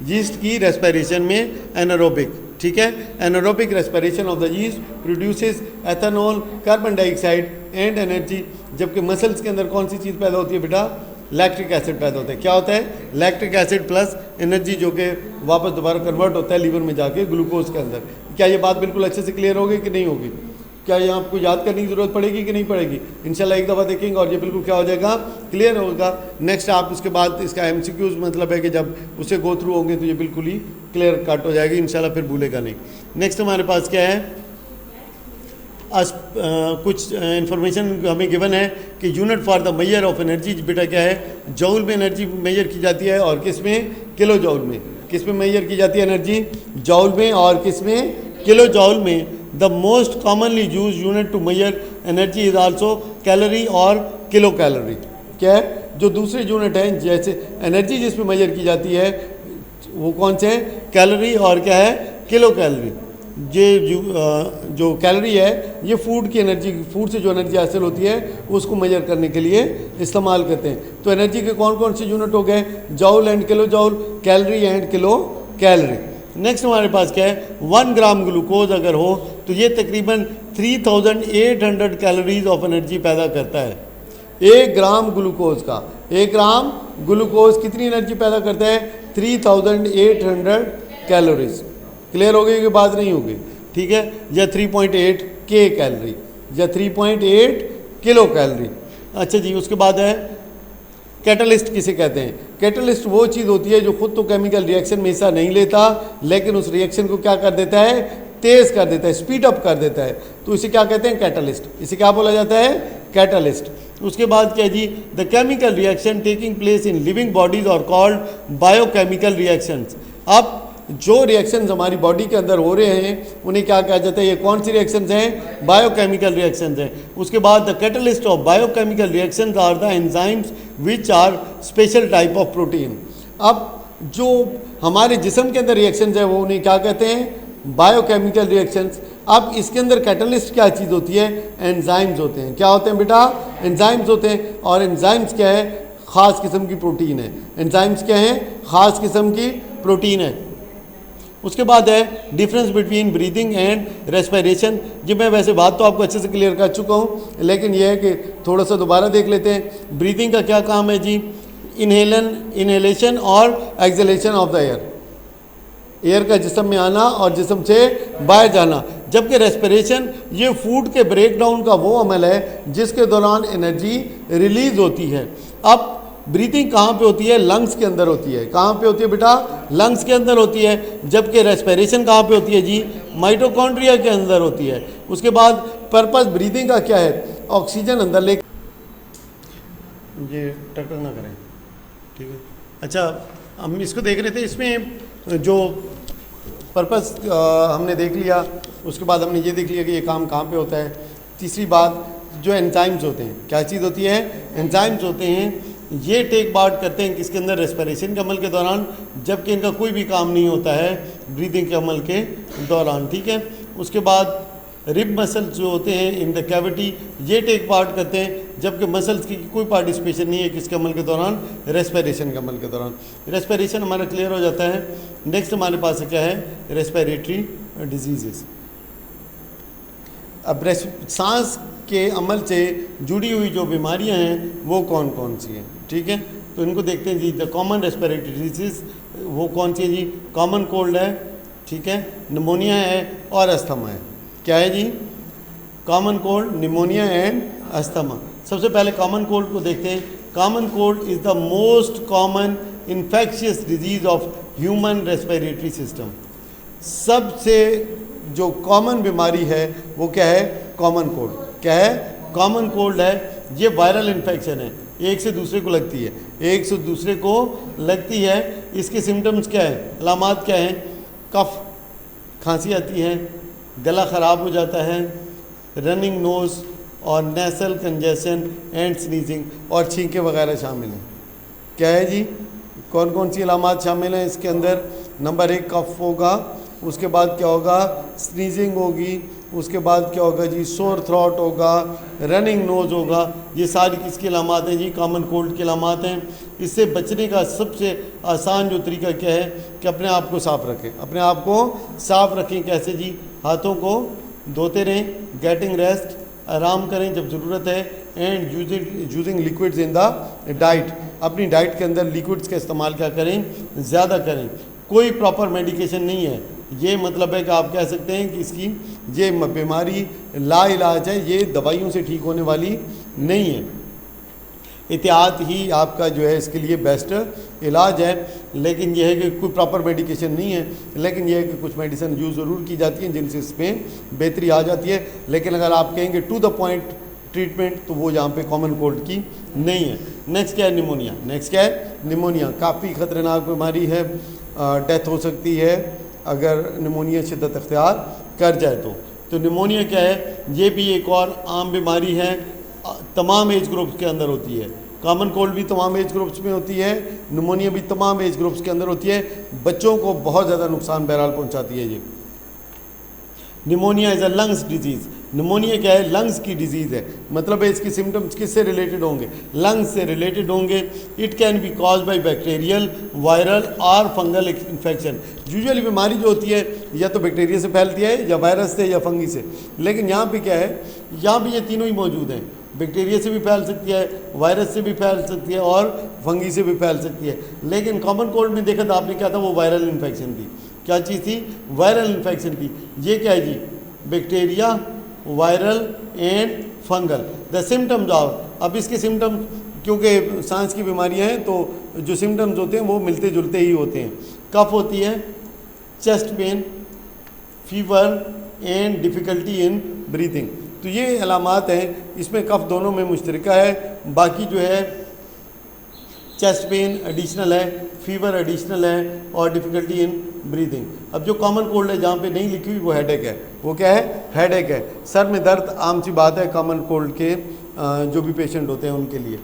यीस्ट की रेस्पिरेशन में, एनारोबिक। ठीक है, anaerobic respiration of the yeast produces ethanol, carbon dioxide and energy, जबकि मसल्स के अंदर कौन सी चीज़ पैदा होती है बेटा, लैक्टिक एसिड पैदा होता है। क्या होता है, लैक्टिक एसिड प्लस एनर्जी, जो कि वापस दोबारा कन्वर्ट होता है लीवर में जाके ग्लूकोज के अंदर। क्या ये बात बिल्कुल अच्छे से क्लियर होगी कि नहीं होगी, क्या ये आपको याद करने की ज़रूरत पड़ेगी कि नहीं पड़ेगी? इंशाल्लाह एक दफ़ा देखेंगे और ये बिल्कुल क्या हो जाएगा, क्लियर होगा। नेक्स्ट आप उसके बाद इसका MCQs मतलब है कि जब उसे गो थ्रू होंगे तो ये बिल्कुल ही क्लियर कट हो जाएगी इंशाल्लाह, फिर भूलेगा नहीं। नेक्स्ट हमारे पास क्या है, कुछ इंफॉर्मेशन हमें गिवन है कि unit for the measure of energy बेटा क्या है, जूल में एनर्जी मेजर की जाती है और किस में, किलो जूल में। किस में मेजर की जाती है एनर्जी, जूल में, और किस में, किलो जूल में। The most commonly use unit to measure energy is also calorie और किलो कैलोरी। क्या है, जो दूसरे यूनिट हैं जैसे एनर्जी जिसमें मेजर की जाती है वो कौन से हैं, कैलोरी और क्या है, किलो कैलोरी। ये जो कैलोरी है ये फूड की एनर्जी, फूड से जो एनर्जी हासिल होती है उसको मेजर करने के लिए इस्तेमाल करते हैं। तो एनर्जी के कौन कौन से यूनिट हो गए, joule and kilo joule, calorie and kilo calorie. Next हमारे पास क्या है, 1 ग्राम ग्लूकोज अगर हो तो ये तकरीबन 3800 कैलोरीज ऑफ एनर्जी पैदा करता है। 1 ग्राम ग्लूकोज का, 1 ग्राम ग्लूकोज कितनी एनर्जी पैदा करता है, 3800 कैलोरीज। क्लियर हो गई कि बात नहीं होगी, ठीक है, या 3.8 के कैलोरी या 3.8 किलो कैलोरी। अच्छा जी, उसके बाद है कैटलिस्ट किसे कहते हैं। कैटलिस्ट वो चीज़ होती है जो खुद तो केमिकल रिएक्शन में हिस्सा नहीं लेता लेकिन उस रिएक्शन को क्या कर देता है, तेज़ कर देता है, स्पीड अप कर देता है, तो इसे क्या कहते हैं, कैटलिस्ट। इसे क्या बोला जाता है, कैटलिस्ट। उसके बाद क्या जी, the chemical reaction taking place in living bodies are called biochemical reactions. अब जो रिएक्शंस हमारी बॉडी के अंदर हो रहे हैं उन्हें क्या कहा जाता है, ये कौन सी रिएक्शंस हैं, बायोकेमिकल रिएक्शंस हैं। उसके बाद the catalyst of biochemical reactions are the enzymes which are special type of protein. अब जो हमारे जिस्म के अंदर रिएक्शंस है वो उन्हें क्या कहते हैं, बायोकेमिकल रिएक्शंस। अब इसके अंदर कैटलिस्ट क्या चीज़ होती है, एंजाइम्स होते हैं। क्या होते हैं बेटा, एंजाइम्स होते हैं। और एंजाइम्स क्या है, ख़ास किस्म की प्रोटीन है। एंजाइम्स क्या है, ख़ास किस्म की प्रोटीन है। उसके बाद है difference between breathing and respiration. जी मैं वैसे बात तो आपको अच्छे से क्लियर कर चुका हूँ लेकिन यह है कि थोड़ा सा दोबारा देख लेते हैं। ब्रीदिंग का क्या काम है जी, इनहेलेशन और exhalation of the air, air का जिस्म में आना और जिस्म से बाहर जाना। जबकि रेस्पिरेशन ये फूड के ब्रेकडाउन का वो अमल है जिसके दौरान एनर्जी रिलीज होती है। अब ब्रीथिंग कहाँ पे होती है, लंग्स के अंदर होती है। कहाँ पे होती है बेटा, लंग्स के अंदर होती है। जबकि रेस्पिरेशन कहाँ पे होती है जी, माइटोकॉन्ड्रिया के अंदर होती है। उसके बाद पर्पस ब्रीथिंग का क्या है, ऑक्सीजन अंदर ले, ये टक्कर ना करें, ठीक है। अच्छा हम इसको देख रहे थे, इसमें जो पर्पस हमने देख लिया, उसके बाद हमने ये देख लिया कि ये काम कहाँ पे होता है। तीसरी बात, जो एंजाइम्स होते हैं, क्या चीज़ होती है, एंजाइम्स होते हैं। ये टेक पार्ट करते हैं किसके अंदर, रेस्पिरेशन के अमल के दौरान, जबकि इनका कोई भी काम नहीं होता है ब्रीदिंग के अमल के दौरान, ठीक है। उसके बाद रिब मसल्स जो होते हैं इन द कैविटी, ये टेक पार्ट करते हैं, जबकि मसल्स की कोई पार्टिसिपेशन नहीं है किसके अमल के दौरान, रेस्पिरेशन के अमल के दौरान। रेस्पिरेशन हमारा क्लियर हो जाता है। नेक्स्ट हमारे पास क्या है, रेस्पिरेटरी डिजीजेस। अब सांस के अमल से जुड़ी हुई जो बीमारियां हैं वो कौन कौन सी हैं, ठीक है। तो इनको देखते हैं जी। द कॉमन रेस्पिरेटरी डिजीज वो कौन सी है जी, कॉमन कोल्ड है, ठीक है, निमोनिया है और अस्थमा है। क्या है जी, common cold, pneumonia and asthma. सबसे पहले कॉमन कोल्ड को देखते हैं। Common cold is the most common infectious disease of human respiratory system. सबसे जो कॉमन बीमारी है वो क्या है, कॉमन कोल्ड। क्या है, कॉमन कोल्ड है। ये वायरल इन्फेक्शन है, एक से दूसरे को लगती है, एक से दूसरे को लगती है। इसके सिम्टम्स क्या है, अलामात क्या हैं, कफ, खांसी आती है, गला ख़राब हो जाता है, रनिंग नोज़ और नेसल कंजेशन एंड स्नीजिंग, और छींके वगैरह शामिल हैं। क्या है जी, कौन कौन सी अलामात शामिल हैं इसके अंदर। नंबर 1 कफ होगा, उसके बाद क्या होगा, स्नीजिंग होगी, उसके बाद क्या होगा जी, सोर थ्रॉट होगा, रनिंग नोज़ होगा। ये सारी किसकी अलामात हैं जी, कॉमन कोल्ड की अलामात हैं। इससे बचने का सबसे आसान जो तरीका क्या है कि अपने आप को साफ़ रखें। अपने आप को साफ़ रखें कैसे जी, हाथों को धोते रहें, गेटिंग रेस्ट, आराम करें जब ज़रूरत है, and using liquids in the diet. अपनी डाइट के अंदर लिक्विड्स का इस्तेमाल क्या करें, ज़्यादा करें। कोई प्रॉपर मेडिकेशन नहीं है, ये मतलब है कि आप कह सकते हैं कि इसकी ये बीमारी लाइलाज है, ये दवाइयों से ठीक होने वाली नहीं है। एहतियात ही आपका जो है इसके लिए बेस्ट इलाज है। लेकिन यह है कि कोई प्रॉपर मेडिकेशन नहीं है, लेकिन यह है कि कुछ मेडिसिन यूज़ ज़रूर की जाती हैं जिनसे इसमें बेहतरी आ जाती है। लेकिन अगर आप कहेंगे टू द पॉइंट ट्रीटमेंट तो वो यहाँ पे कॉमन कोल्ड की नहीं है। नेक्स्ट क्या है? निमोनिया। नेक्स्ट क्या है? निमोनिया काफ़ी ख़तरनाक बीमारी है, डेथ हो सकती है अगर निमोनिया शिद्दत अख्तियार कर जाए तो निमोनिया क्या है? ये भी एक और आम बीमारी है, तमाम एज ग्रुप्स के अंदर होती है। कॉमन कोल्ड भी तमाम एज ग्रुप्स में होती है, निमोनिया भी तमाम एज ग्रुप्स के अंदर होती है। बच्चों को बहुत ज़्यादा नुकसान बहरहाल पहुंचाती है ये। Pneumonia is a lungs disease. Pneumonia क्या है? लंग्स की डिजीज़ है। मतलब है इसके सिम्टम्स किससे रिलेटेड होंगे? लंग्स से रिलेटेड होंगे। It can be cause by bacterial, viral और फंगल इन्फेक्शन। यूजुअली बीमारी जो होती है या तो बैक्टीरिया से फैलती है या वायरस से या फंगी से। लेकिन यहाँ पे क्या है? यहाँ भी ये तीनों ही मौजूद हैं। बैक्टीरिया से भी फैल सकती है, वायरस से भी फैल सकती है और फंगी से भी फैल सकती है। लेकिन कॉमन कोल्ड में देखा था आपने क्या था? वो वायरल इन्फेक्शन थी। क्या चीज़ थी? वायरल इन्फेक्शन थी। ये क्या है जी? Bacteria, viral and fungal. The symptoms of, अब इसके सिम्टम्स क्योंकि सांस की बीमारियां हैं तो जो सिम्टम्स होते हैं वो मिलते जुलते ही होते हैं। कफ होती है, chest pain, fever and difficulty in breathing. तो ये अलामात हैं। इसमें कफ दोनों में मुश्तरका है। बाकी जो है चेस्ट पेन एडिशनल है, फीवर एडिशनल है और डिफ़िकल्टी इन ब्रीदिंग। अब जो कॉमन कोल्ड है जहाँ पे नहीं लिखी हुई वो हेडेक है। वो क्या है? हेडेक है। सर में दर्द आम सी बात है कॉमन कोल्ड के जो भी पेशेंट होते हैं उनके लिए।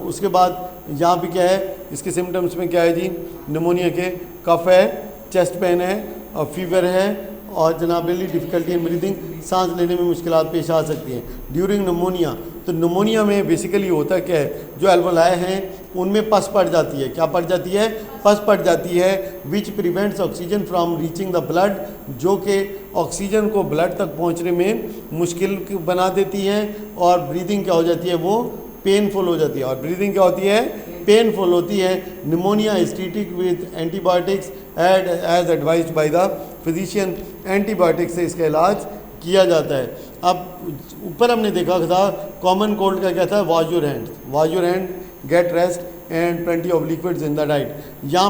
उसके बाद यहाँ पे क्या है? इसके सिम्टम्स में क्या है जी? निमोनिया के कफ है, चेस्ट पेन है और फीवर है और जनाबेली डिफ़िकल्टी इन ब्रीदिंग, सांस लेने में मुश्किलात पेश आ सकती हैं ड्यूरिंग निमोनिया। तो निमोनिया में बेसिकली होता क्या है? जो एल्वोलाई हैं उनमें पस पड़ जाती है। क्या पड़ जाती है? पस पड़ जाती है। Which prevents oxygen from reaching the blood, जो कि ऑक्सीजन को ब्लड तक पहुंचने में मुश्किल बना देती है। और ब्रीदिंग क्या हो जाती है? वो पेनफुल हो जाती है। और ब्रीदिंग क्या होती है? पेनफुल होती है। Pneumonia is treated with antibiotics as advised by the physician. Antibiotics से इसका इलाज किया जाता है। अब ऊपर हमने देखा था कॉमन कोल्ड का क्या था? Wash your hand, wash your hand, get rest and plenty of liquids in the diet. यहाँ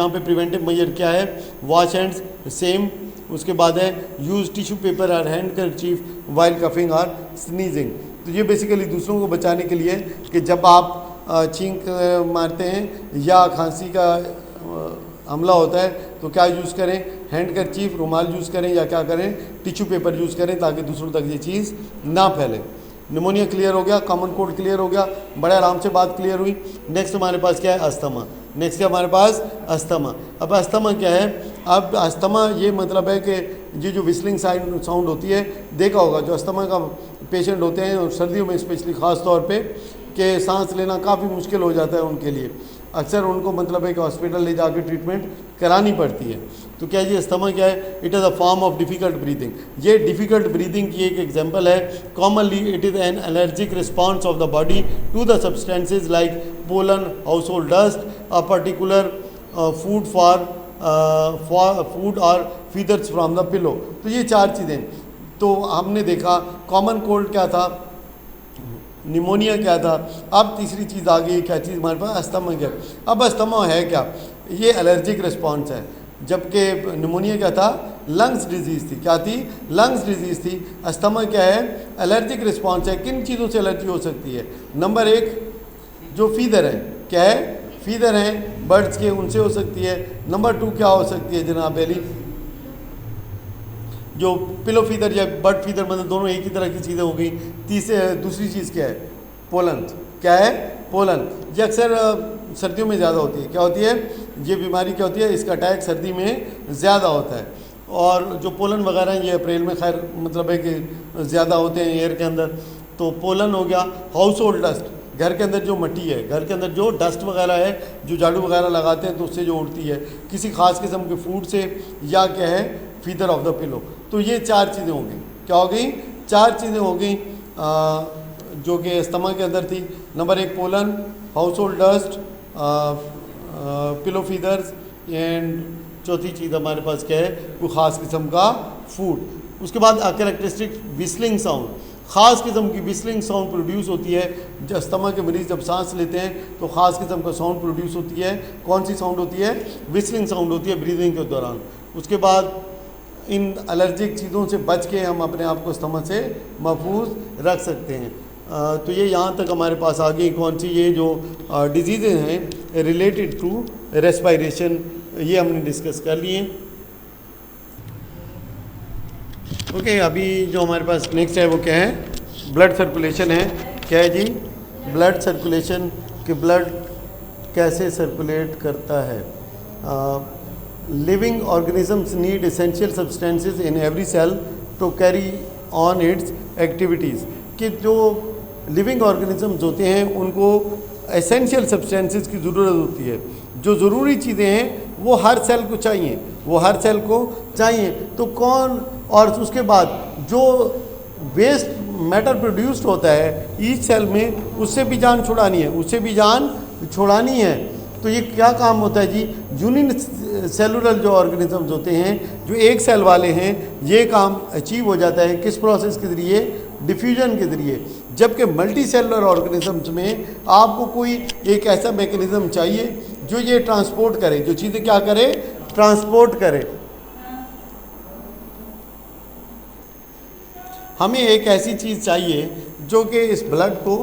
पे प्रिवेंटिव मेजर क्या है? Wash hands same. उसके बाद है यूज़ टिश्यू पेपर और हैंड करचीफ वाइल कफिंग और स्नीजिंग। तो ये बेसिकली दूसरों को बचाने के लिए कि जब आप छींक मारते हैं या खांसी का हमला होता है तो क्या यूज़ करें? हैंड करचीफ, रुमाल यूज़ करें या क्या करें? टिश्यू पेपर यूज़ करें ताकि दूसरों तक ये चीज़ ना फैले। निमोनिया क्लियर हो गया, कॉमन कोल्ड क्लियर हो गया, बड़े आराम से बात क्लियर हुई। नेक्स्ट हमारे पास क्या है? अस्थमा। नेक्स्ट क्या हमारे पास? अस्थमा। अब अस्थमा क्या है? अब अस्थमा ये मतलब है कि ये जो विस्लिंग साउंड होती है, देखा होगा जो अस्थमा का पेशेंट होते हैं और सर्दियों में स्पेशली ख़ास तौर पे कि सांस लेना काफ़ी मुश्किल हो जाता है उनके लिए। अक्सर उनको मतलब है कि हॉस्पिटल ले जाकर ट्रीटमेंट करानी पड़ती है। तो क्या ये अस्थमा क्या है? It is a form of difficult breathing. ये डिफ़िकल्ट ब्रीदिंग की एक एग्जांपल है। Commonly it is an allergic response of the body to the substances like pollen, household dust, a particular food और फीदर्स फ्रॉम द पिलो। तो ये चार चीज़ें। तो हमने देखा कॉमन कोल्ड क्या था, निमोनिया क्या था, अब तीसरी चीज़ आ गई। क्या चीज़ हमारे पास? अस्थमा। क्या? अब अस्थमा है क्या? ये एलर्जिक रिस्पॉन्स है। जबकि निमोनिया क्या था? लंग्स डिजीज़ थी। क्या थी? लंग्स डिजीज़ थी। अस्थमा क्या है? एलर्जिक रिस्पॉन्स है। किन चीज़ों से एलर्जी हो सकती है? नंबर एक जो फीदर है, क्या है? फीदर हैं बर्ड्स के, उनसे हो सकती है। नंबर टू क्या हो सकती है जनाब एली? जो पिलो फीदर या बर्ड फीदर, मतलब दोनों एक ही तरह की चीज़ें हो गई। दूसरी चीज़ क्या है? पोलन। क्या है? पोलन। ये अक्सर सर्दियों में ज़्यादा होती है। क्या होती है? ये बीमारी क्या होती है? इसका अटैक सर्दी में ज़्यादा होता है। और जो पोलन वगैरह हैं ये अप्रैल में खैर मतलब है कि ज़्यादा होते हैं एयर के अंदर। तो पोलन हो गया। हाउस होल्ड डस्ट, घर के अंदर जो मिट्टी है, घर के अंदर जो डस्ट वगैरह है, जो झाड़ू वगैरह लगाते हैं तो उससे जो उड़ती है किसी ख़ास किस्म के फूड से, या क्या है? Feather of the pillow. तो ये चार चीज़ें हो गई। क्या हो गई? चार चीज़ें हो गई जो कि अस्थमा के अंदर थी। नंबर एक pollen, household dust, pillow feathers and चौथी चीज़ हमारे पास क्या है, कोई ख़ास किस्म का फूड। उसके बाद कैरेक्टरिस्टिक विस्लिंग साउंड, ख़ास किस्म की विस्लिंग साउंड प्रोड्यूस होती है। जब अस्थमा के मरीज़ जब सांस लेते हैं तो ख़ास किस्म का साउंड प्रोड्यूस होती है। कौन सी साउंड होती है? विस्लिंग साउंड होती है ब्रीदिंग के दौरान। उसके बाद इन एलर्जिक चीज़ों से बच के हम अपने आप को अस्थमा से महफूज रख सकते हैं। तो ये यहाँ तक हमारे पास आ गई कौन सी, ये जो डिजीज़ हैं रिलेटेड टू रेस्पायरेशन, ये हमने डिस्कस कर लिए। ओके, अभी जो हमारे पास नेक्स्ट है वो क्या है, ब्लड सर्कुलेशन है। क्या है जी? ब्लड सर्कुलेशन, कि ब्लड कैसे सर्कुलेट करता है। Living organisms need essential substances in every cell to carry on its activities, कि जो लिविंग ऑर्गेनिजम्स होते हैं उनको एसेंशियल सब्सटेंसेस की ज़रूरत होती है। जो ज़रूरी चीज़ें हैं वो हर सेल को चाहिए, वो हर सेल को चाहिए। तो कौन, और उसके बाद जो वेस्ट मैटर प्रोड्यूस्ड होता है ईच सेल में, उससे भी जान छुड़ानी है, उससे भी जान छुड़ानी है। तो ये क्या काम होता है जी? यूनि सेलुलर जो ऑर्गेनिजम्स होते हैं, जो एक सेल वाले हैं, ये काम अचीव हो जाता है किस प्रोसेस के ज़रिए? डिफ्यूजन के ज़रिए। जबकि मल्टी सेलुलर ऑर्गेनिजम्स में आपको कोई एक ऐसा मैकेनिज़्म चाहिए जो ये ट्रांसपोर्ट करे, जो चीज़ें क्या करे? ट्रांसपोर्ट करे। हमें एक ऐसी चीज़ चाहिए जो कि इस ब्लड को,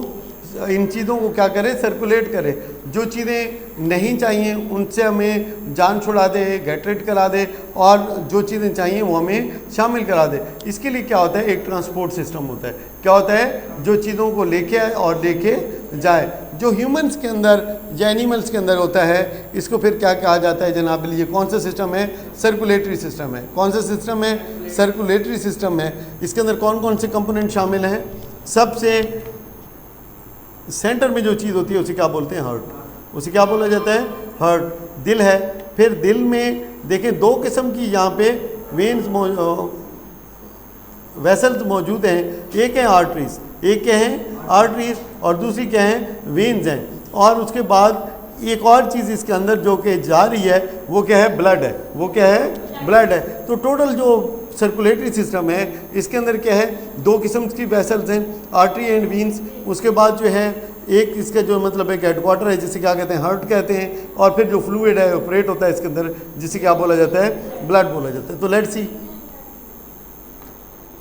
इन चीज़ों को क्या करे? सर्कुलेट करे। जो चीज़ें नहीं चाहिए उनसे हमें जान छुड़ा दे, गेट रिड करा दे, और जो चीज़ें चाहिए वो हमें शामिल करा दे। इसके लिए क्या होता है? एक ट्रांसपोर्ट सिस्टम होता है। क्या होता है? जो चीज़ों को लेके आए और लेके जाए। जो ह्यूमंस के अंदर या एनिमल्स के अंदर होता है, इसको फिर क्या कहा जाता है जनाब? ये कौन सा सिस्टम है? सर्कुलेटरी सिस्टम है। कौन सा सिस्टम है? सर्कुलेटरी सिस्टम है। इसके अंदर कौन कौन से कंपोनेंट शामिल हैं? सबसे सेंटर में जो चीज़ होती है उसे क्या बोलते हैं? हार्ट। उसे क्या बोला जाता है? हार्ट। दिल है। फिर दिल में देखें दो किस्म की यहाँ पे वेन्स वेसल्स मौजूद हैं। एक है आर्टरीज, एक क्या है? आर्टरीज, और दूसरी क्या है? वेन्स हैं। और उसके बाद एक और चीज़ इसके अंदर जो कि जा रही है वो क्या है? ब्लड है। वो क्या है? ब्लड है। तो टोटल जो सर्कुलेटरी सिस्टम है इसके अंदर क्या है? दो किस्म की वेसल्स हैं, आर्टरी एंड वीन्स। उसके बाद जो है एक इसका जो मतलब एक हेडक्वार्टर है जिसे क्या कहते हैं? हार्ट कहते हैं। और फिर जो फ्लूइड है ऑपरेट होता है इसके अंदर, जिसे क्या बोला जाता है? ब्लड बोला जाता है। तो let's see,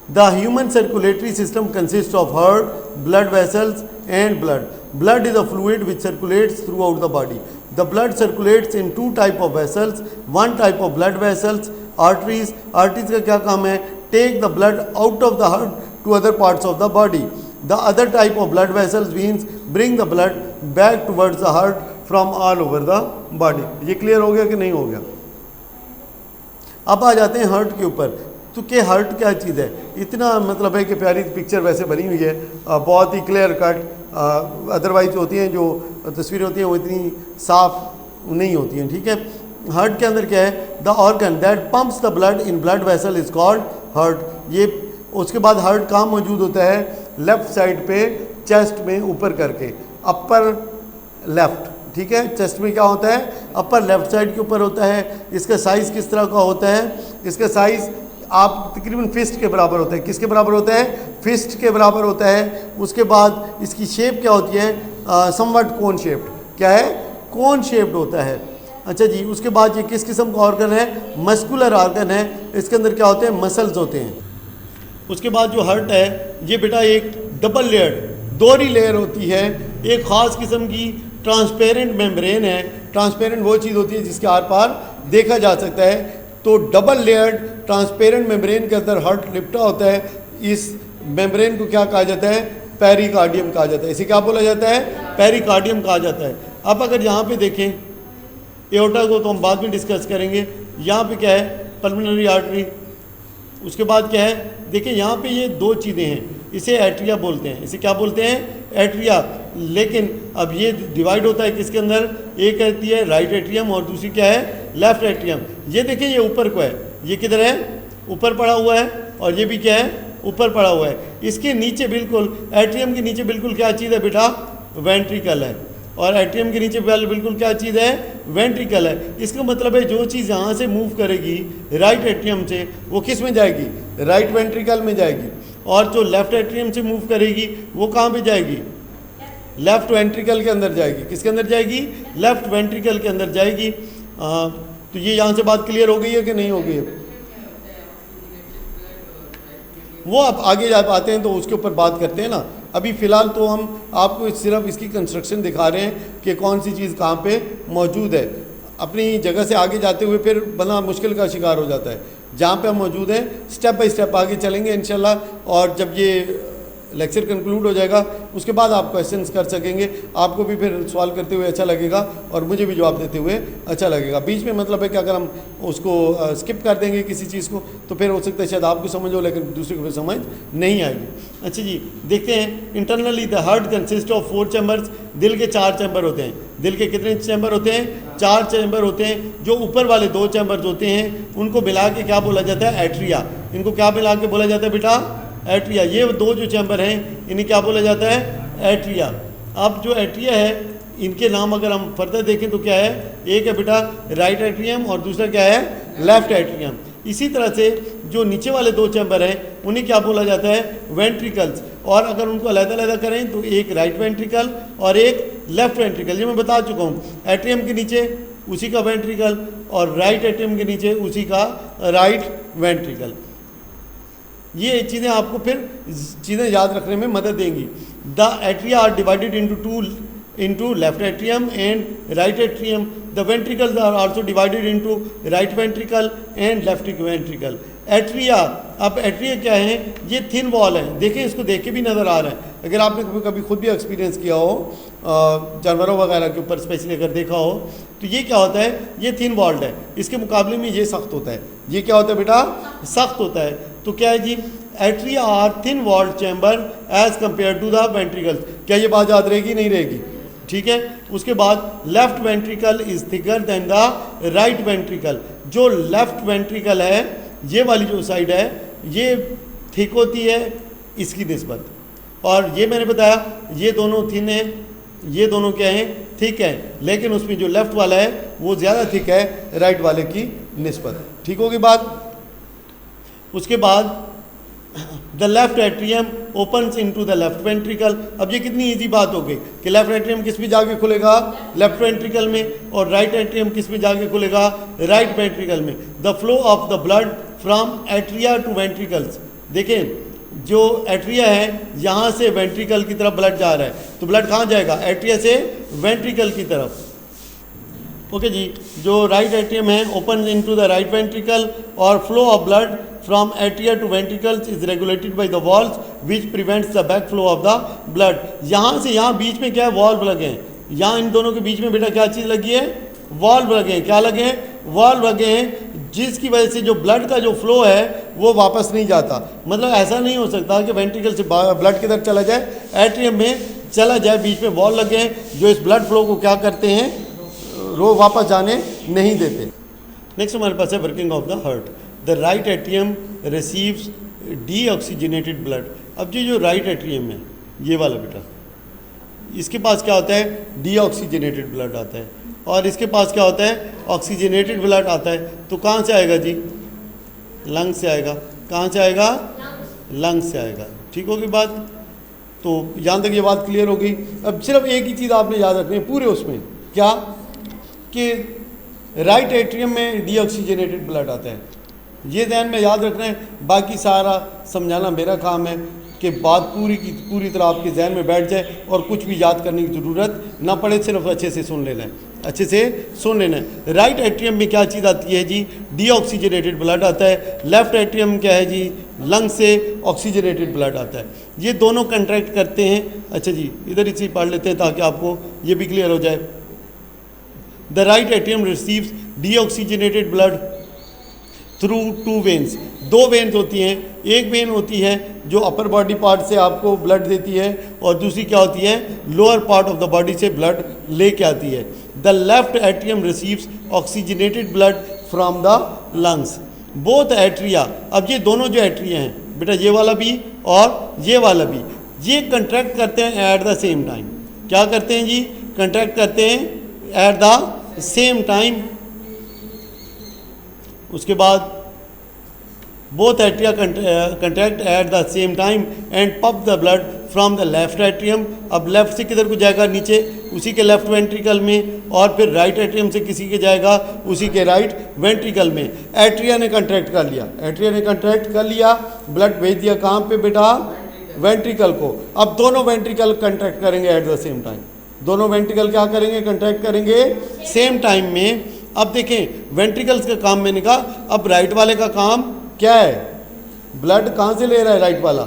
the human circulatory system consist of heart, blood vessels and blood. Blood is a fluid which circulates throughout the body. The blood circulates in two type of vessels. One type of blood vessels, arteries. Arteries का क्या काम है? Take the blood out of the heart to other parts of the body. The other type of blood vessels, veins, bring the blood back towards the heart from all over the body. ये क्लियर हो गया कि नहीं हो गया? अब आ जाते हैं हार्ट के ऊपर। तो क्या हार्ट क्या चीज़ है? इतना मतलब है कि प्यारी पिक्चर वैसे बनी हुई है, बहुत ही क्लियर कट। अदरवाइज होती हैं जो तस्वीरें होती हैं वो इतनी साफ नहीं होती हैं, ठीक है। हार्ट के अंदर क्या है? The organ that pumps the blood in blood vessel is called heart. ये उसके बाद हार्ट कहाँ मौजूद होता है? लेफ्ट साइड पे, चेस्ट में ऊपर करके, अपर लेफ्ट, ठीक है। चेस्ट में क्या होता है? अपर लेफ्ट साइड के ऊपर होता है। इसका साइज़ किस तरह का होता है? इसका साइज़ आप तकरीबन फिस्ट के बराबर होता है। किसके बराबर होता है? फिस्ट के बराबर होता है। उसके बाद इसकी शेप क्या होती है? समवट कोन शेप्ड। क्या है? कोन शेप्ड होता है। अच्छा जी, उसके बाद ये किस किस्म का ऑर्गन है? मस्कुलर ऑर्गन है। इसके अंदर क्या होते हैं? मसल्स होते हैं। उसके बाद जो हार्ट है ये बेटा एक डबल लेयर, दोहरी लेयर होती है। एक ख़ास किस्म की ट्रांसपेरेंट मेम्ब्रेन है। ट्रांसपेरेंट वो चीज़ होती है जिसके आर पार देखा जा सकता है। तो डबल लेयर्ड ट्रांसपेरेंट मेम्ब्रेन के अंदर हार्ट लिपटा होता है। इस मेम्ब्रेन को क्या कहा जाता है? पेरिकार्डियम कहा जाता है। इसे क्या बोला जाता है? पेरिकार्डियम कहा जाता है। अब अगर यहाँ पे देखें एओर्टा को तो हम बाद में डिस्कस करेंगे। यहाँ पे क्या है? Pulmonary artery. उसके बाद क्या है? देखिए यहाँ पे ये दो चीज़ें हैं, इसे एट्रिया बोलते हैं। इसे क्या बोलते हैं? एट्रिया। लेकिन अब ये डिवाइड होता है किसके अंदर? एक कहती है राइट एट्रियम और दूसरी क्या है? Left atrium. ये देखिए ये ऊपर को है, ये किधर है? ऊपर पड़ा हुआ है। और ये भी क्या है? ऊपर पड़ा हुआ है। इसके नीचे बिल्कुल, एट्रियम के नीचे बिल्कुल क्या चीज़ है बेटा? वेंट्रिकल है। और एट्रियम के नीचे बिल्कुल क्या चीज़ है? वेंट्रिकल है। इसका मतलब है जो चीज़ यहाँ से मूव करेगी राइट एट्रियम से, वो किस में जाएगी? राइट वेंट्रिकल में जाएगी। और जो लेफ्ट एट्रियम से मूव करेगी वो कहाँ पे जाएगी? लेफ्ट वेंट्रिकल के अंदर जाएगी। किसके अंदर जाएगी? लेफ्ट वेंट्रिकल के अंदर जाएगी। तो ये यहाँ से बात क्लियर हो गई है कि नहीं हो गई है? वो आप आगे जा पाते हैं तो उसके ऊपर बात करते हैं ना। अभी फ़िलहाल तो हम आपको सिर्फ इसकी कंस्ट्रक्शन दिखा रहे हैं कि कौन सी चीज़ कहाँ पे मौजूद है। अपनी जगह से आगे जाते हुए फिर बड़ा मुश्किल का शिकार हो जाता है। जहाँ पे हम मौजूद हैं स्टेप बाय स्टेप आगे चलेंगे इंशाल्लाह, और जब ये लेक्चर कंक्लूड हो जाएगा उसके बाद आप क्वेश्चंस कर सकेंगे। आपको भी फिर सवाल करते हुए अच्छा लगेगा और मुझे भी जवाब देते हुए अच्छा लगेगा। बीच में मतलब है कि अगर हम उसको स्किप कर देंगे किसी चीज़ को तो फिर हो सकता है शायद आपको समझ हो लेकिन दूसरे को फिर समझ नहीं आएगी। अच्छा जी, देखते हैं। Internally the heart consist of 4 chambers. दिल के 4 चैम्बर होते हैं। दिल के कितने चैम्बर होते हैं? 4 चैम्बर होते हैं। जो ऊपर वाले 2 चैम्बर्स होते हैं उनको मिला के क्या बोला जाता है? एट्रिया। इनको क्या मिला के बोला जाता है बेटा? एट्रिया। ये 2 जो चैम्बर हैं इन्हें क्या बोला जाता है? एट्रिया। अब जो एट्रिया है इनके नाम अगर हम फर्दर देखें तो क्या है? एक है बेटा राइट एट्रियम और दूसरा क्या है? Left atrium. इसी तरह से जो नीचे वाले 2 चैम्बर हैं उन्हें क्या बोला जाता है? वेंट्रिकल्स। और अगर उनको अलग-अलग करें तो एक राइट वेंट्रिकल और एक लेफ्ट वेंट्रिकल। ये मैं बता चुका हूँ। एट्रियम के नीचे उसी का वेंट्रिकल और राइट एट्रियम के नीचे उसी का राइट वेंट्रिकल। ये चीज़ें आपको फिर चीज़ें याद रखने में मदद देंगी। The atria are divided into left atrium and right atrium. The ventricles are also divided into right ventricle and left ventricle. Atria, अब एट्रिया क्या है? ये थिन वॉल है। देखें, इसको देख के भी नज़र आ रहा है। अगर आपने कभी खुद भी एक्सपीरियंस किया हो जानवरों वगैरह के ऊपर स्पेशली अगर देखा हो तो ये क्या होता है? ये थिन वॉल्ड है। इसके मुकाबले में ये सख्त होता है। ये क्या होता है बेटा? सख्त होता है। तो क्या है जी? Atria are thin walled chamber as compare to the ventricles. क्या ये बात याद रहेगी? नहीं रहेगी। ठीक है। उसके बाद left ventricle is thicker than the right ventricle. जो लेफ्ट वेंट्रिकल है, ये वाली जो साइड है, ये थिक होती है इसकी निस्बत। और ये मैंने बताया ये दोनों थिन है, ये दोनों क्या हैं? थिक है। लेकिन उसमें जो लेफ्ट वाला है वो ज़्यादा थिक है राइट वाले की निस्बत। ठीक होगी बात? उसके बाद the left atrium opens into the left ventricle. अब ये कितनी इजी बात हो गई कि लेफ्ट एट्रियम किस में जाके खुलेगा? लेफ्ट वेंट्रिकल में। और राइट एट्रियम किस में जाके खुलेगा? राइट वेंट्रिकल में। The flow of the blood from atria to ventricles. देखें, जो एट्रिया है यहाँ से वेंट्रिकल की तरफ ब्लड जा रहा है, तो ब्लड कहाँ जाएगा? एट्रिया से वेंट्रिकल की तरफ। ओके जी। जो राइट एट्रियम है open into the right ventricle और flow of blood from atria to ventricles is regulated by the valves which prevents the back flow of the blood. यहाँ से यहाँ बीच में क्या है? वॉल्व लगे हैं। यहाँ इन दोनों के बीच में बेटा क्या चीज़ लगी है? वॉल्व लगे हैं। क्या लगे हैं? वॉल्व लगे हैं, जिसकी वजह से जो ब्लड का जो फ्लो है वो वापस नहीं जाता। मतलब ऐसा नहीं हो सकता कि वेंट्रिकल से ब्लड किधर चला जाए, एट्रियम में चला जाए। बीच में वॉल्व लगे हैं जो इस ब्लड फ्लो को क्या करते हैं? वापस जाने नहीं देते। नेक्स्ट हमारे पास है working of the heart. The right atrium receives deoxygenated blood. अब ये जो राइट एट्रियम है ये वाला बेटा, इसके पास क्या होता है? डीऑक्सीजनेटेड ब्लड आता है। और इसके पास क्या होता है? ऑक्सीजनेटेड ब्लड आता है। तो कहाँ से आएगा जी? लंग्स से आएगा। कहाँ से आएगा? लंग्स से आएगा। ठीक होगी बात? तो यहाँ तक ये बात क्लियर हो गई। अब सिर्फ एक ही चीज़ आपने याद रखनी है पूरे उसमें, क्या कि राइट एट्रियम में डीऑक्सीजनेटेड ब्लड आता है। ये ध्यान में याद रखना है। बाकी सारा समझाना मेरा काम है कि बात पूरी की पूरी तरह आपके जहन में बैठ जाए और कुछ भी याद करने की ज़रूरत ना पड़े, सिर्फ अच्छे से सुन लेना है। अच्छे से सुन लेना है। राइट एट्रियम में क्या चीज़ आती है जी? डीऑक्सीजनेटेड ब्लड आता है। लेफ्ट एट्रियम क्या है जी? लंग से ऑक्सीजनेटेड ब्लड आता है। ये दोनों कंट्रैक्ट करते हैं। अच्छा जी, इधर इसी पढ़ लेते हैं ताकि आपको ये भी क्लियर हो जाए। The right atrium receives deoxygenated blood through 2 veins. 2 veins होती हैं। एक वेन होती है जो अपर बॉडी पार्ट से आपको ब्लड देती है और दूसरी क्या होती है? Lower part of the body से ब्लड लेके आती है। The left atrium receives oxygenated blood from the lungs. Both atria, अब ये दोनों जो एट्रिया हैं बेटा, ये वाला भी और ये वाला भी, ये कंट्रैक्ट करते हैं एट द सेम टाइम। क्या करते हैं जी? कंट्रैक्ट करते हैं एट द सेम टाइम, उसके बाद both atria contract at the same time and pump the blood from the left atrium। अब लेफ्ट से किधर को जाएगा, नीचे उसी के लेफ्ट वेंट्रिकल में, और फिर राइट एट्रियम से किसी के जाएगा उसी के राइट वेंट्रिकल में। एट्रिया ने कंट्रैक्ट कर लिया, एट्रिया ने कंट्रैक्ट कर लिया, ब्लड भेज दिया कहाँ पे बेटा, वेंट्रिकल को। अब दोनों वेंट्रिकल कंट्रैक्ट करेंगे एट द सेम टाइम, दोनों वेंट्रिकल क्या करेंगे, कंट्रैक्ट करेंगे सेम टाइम में। अब देखें वेंट्रिकल्स का काम मैंने कहा, अब राइट वाले का काम क्या है, ब्लड कहाँ से ले रहा है राइट वाला,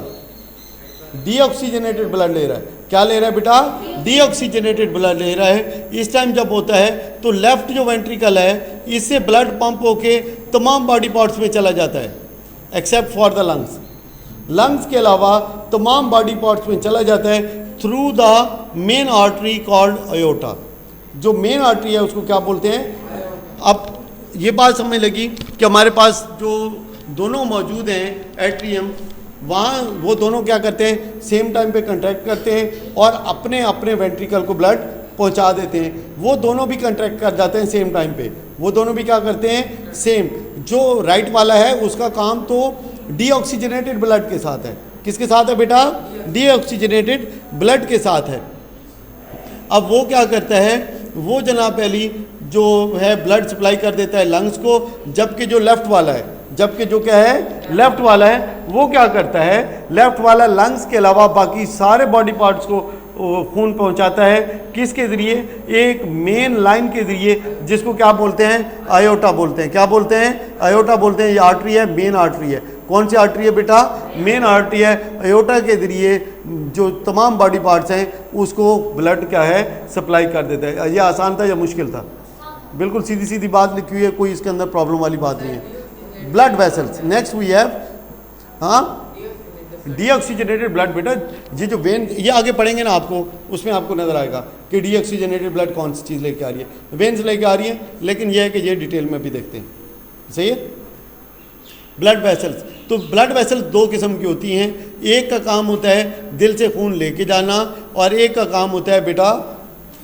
डीऑक्सीजनेटेड ब्लड ले रहा है। क्या ले रहा है बेटा, डीऑक्सीजनेटेड ब्लड ले रहा है। इस टाइम जब होता है तो लेफ्ट जो वेंट्रिकल है इससे ब्लड पंप होके तमाम बॉडी पार्ट्स में चला जाता है except for the lungs. Lungs के अलावा तमाम बॉडी पार्ट्स में चला जाता है through the main artery called aorta. जो मेन आर्टरी है उसको क्या बोलते हैं। अब ये बात समझ लगी कि हमारे पास जो दोनों मौजूद हैं एट्रियम, वहाँ वो दोनों क्या करते हैं, सेम टाइम पे कंट्रैक्ट करते हैं और अपने अपने वेंट्रिकल को ब्लड पहुँचा देते हैं। वो दोनों भी कंट्रैक्ट कर जाते हैं सेम टाइम पे, वो दोनों भी क्या करते हैं सेम। जो राइट वाला है उसका काम तो डीऑक्सीजनेटेड ब्लड के साथ है। किसके साथ है बेटा, डीऑक्सीजनेटेड ब्लड के साथ है। अब वो क्या करता है, वो जनाब अली जो है ब्लड सप्लाई कर देता है लंग्स को, जबकि जो लेफ्ट वाला है, जबकि जो क्या है लेफ्ट वाला है वो क्या करता है, लेफ्ट वाला लंग्स के अलावा बाकी सारे बॉडी पार्ट्स को खून पहुंचाता है। किसके ज़रिए, एक मेन लाइन के ज़रिए जिसको क्या बोलते हैं, आयोटा बोलते हैं। क्या बोलते हैं, आयोटा बोलते हैं। ये आर्टरी है, मेन आर्टरी है। कौन सी आर्टरी है बेटा, मेन आर्टरी है। आयोटा के ज़रिए जो तमाम बॉडी पार्ट्स हैं उसको ब्लड क्या है सप्लाई कर देता है। ये आसान था या मुश्किल था, बिल्कुल सीधी सीधी बात लिखी हुई है, कोई इसके अंदर प्रॉब्लम वाली बात नहीं है। Blood vessels, next we have deoxygenated blood. बेटा ये जो वेन, ये आगे पढ़ेंगे ना आपको, उसमें आपको नजर आएगा कि डीऑक्सीजनेटेड ब्लड कौन सी चीज़ लेके आ रही है, वेन्स लेके आ रही है, लेकिन यह है कि ये डिटेल में भी देखते हैं। सही है। ब्लड वेसल्स, तो ब्लड वेसल्स दो किस्म की होती हैं। एक का काम होता है दिल से खून लेके जाना और एक का काम होता है बेटा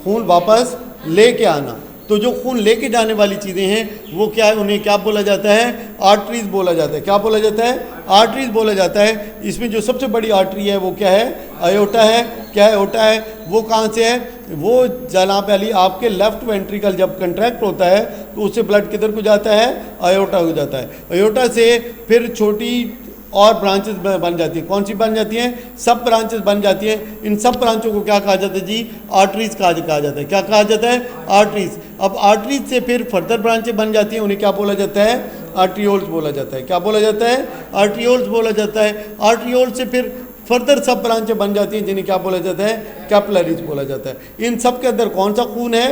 खून वापस लेके आना। तो जो खून लेके जाने वाली चीज़ें हैं वो क्या है, उन्हें क्या बोला जाता है, आर्टरीज बोला जाता है। क्या बोला जाता है, आर्टरीज बोला जाता है। इसमें जो सबसे बड़ी आर्टरी है वो क्या है, अयोटा है। क्या अयोटा है, वो कहाँ से है, वो जनाब अली आपके लेफ्ट वेंट्रिकल जब कंट्रैक्ट होता है तो उससे ब्लड किधर को जाता है, अयोटा को जाता है। अयोटा से फिर छोटी और ब्रांचेस बन जाती हैं। कौन सी बन जाती हैं, सब ब्रांचेस बन जाती हैं। इन सब ब्रांचों को क्या कहा जाता है जी, आर्टरीज कहा जाता है। क्या कहा जाता है, आर्टरीज। अब आर्टरीज से फिर फर्दर ब्रांचें बन जाती हैं, उन्हें क्या बोला जाता है, आर्ट्रियोल्स बोला जाता है। क्या बोला जाता है, आर्ट्रियोल्स बोला जाता है। आर्ट्रियोल से फिर फर्दर सब ब्रांचें बन जाती हैं जिन्हें क्या बोला जाता है, कैपिलरीज बोला जाता है। इन सब के अंदर कौन सा खून है,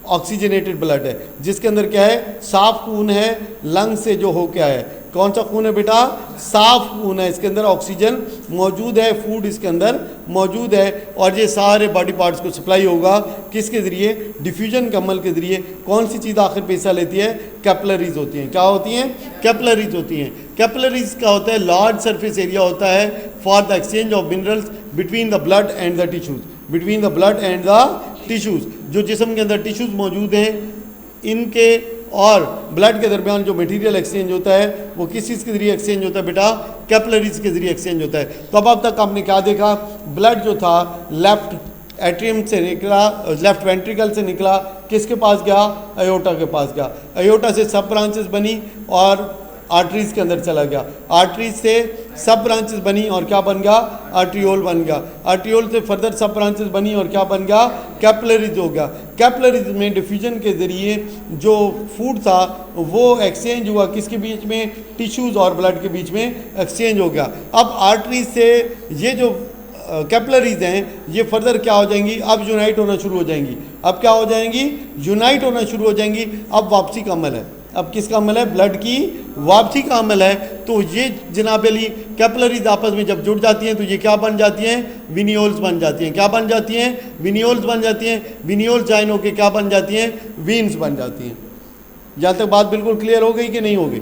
ऑक्सीजनेटेड ब्लड है, जिसके अंदर क्या है, साफ खून है, लंग से जो हो क्या है, कौन सा खून है बेटा, साफ खून है। इसके अंदर ऑक्सीजन मौजूद है, फूड इसके अंदर मौजूद है और ये सारे बॉडी पार्ट्स को सप्लाई होगा किसके ज़रिए, डिफ्यूजन के अमल के ज़रिए। कौन सी चीज़ आखिर पे हिस्सा लेती है, कैपिलरीज होती हैं। क्या होती हैं, कैपिलरीज होती हैं। कैपिलरीज का होता है लार्ज सरफेस एरिया होता है for the exchange of minerals between the blood and the tissues, between the blood and the tissues. जो जिस्म के अंदर टिश्यूज़ मौजूद हैं इनके और ब्लड के दरमियान जो मटेरियल एक्सचेंज होता है वो किस चीज़ के ज़रिए एक्सचेंज होता है बेटा, कैपिलरीज के ज़रिए एक्सचेंज होता है। तो अब तक आपने क्या देखा, ब्लड जो था लेफ्ट एट्रियम से निकला, लेफ्ट वेंट्रिकल से निकला, किसके पास गया, अयोटा के पास गया। अयोटा से सब ब्रांचेस बनी और आर्टरीज के अंदर चला गया। आर्टरीज से सब ब्रांचेस बनी और क्या बन गया, आर्ट्रियोल बन गया। आर्ट्रियोल से फर्दर सब ब्रांचेस बनी और क्या बन गया, कैपिलरीज हो गया। कैपिलरीज में डिफ्यूजन के ज़रिए जो फूड था वो एक्सचेंज हुआ किसके बीच में, टिश्यूज़ और ब्लड के बीच में एक्सचेंज हो गया। अब आर्टरीज से ये जो कैपिलरीज हैं ये फर्दर क्या हो जाएंगी, अब यूनाइट होना शुरू हो जाएंगी। अब क्या हो जाएंगी, यूनाइट होना शुरू हो जाएंगी। अब वापसी का अमल है, अब किसका अमल है, ब्लड की वापसी का अमल है। तो ये जनाब अली कैपिलरीज आपस में जब जुड़ जाती हैं तो ये क्या बन जाती हैं, विनियोल्स बन जाती हैं। क्या बन जाती हैं, विनियोल्स बन जाती हैं। विनियोल्स जॉइन होकर क्या बन जाती हैं, वीन्स बन जाती हैं। यहाँ तक बात बिल्कुल क्लियर हो गई कि नहीं हो गई।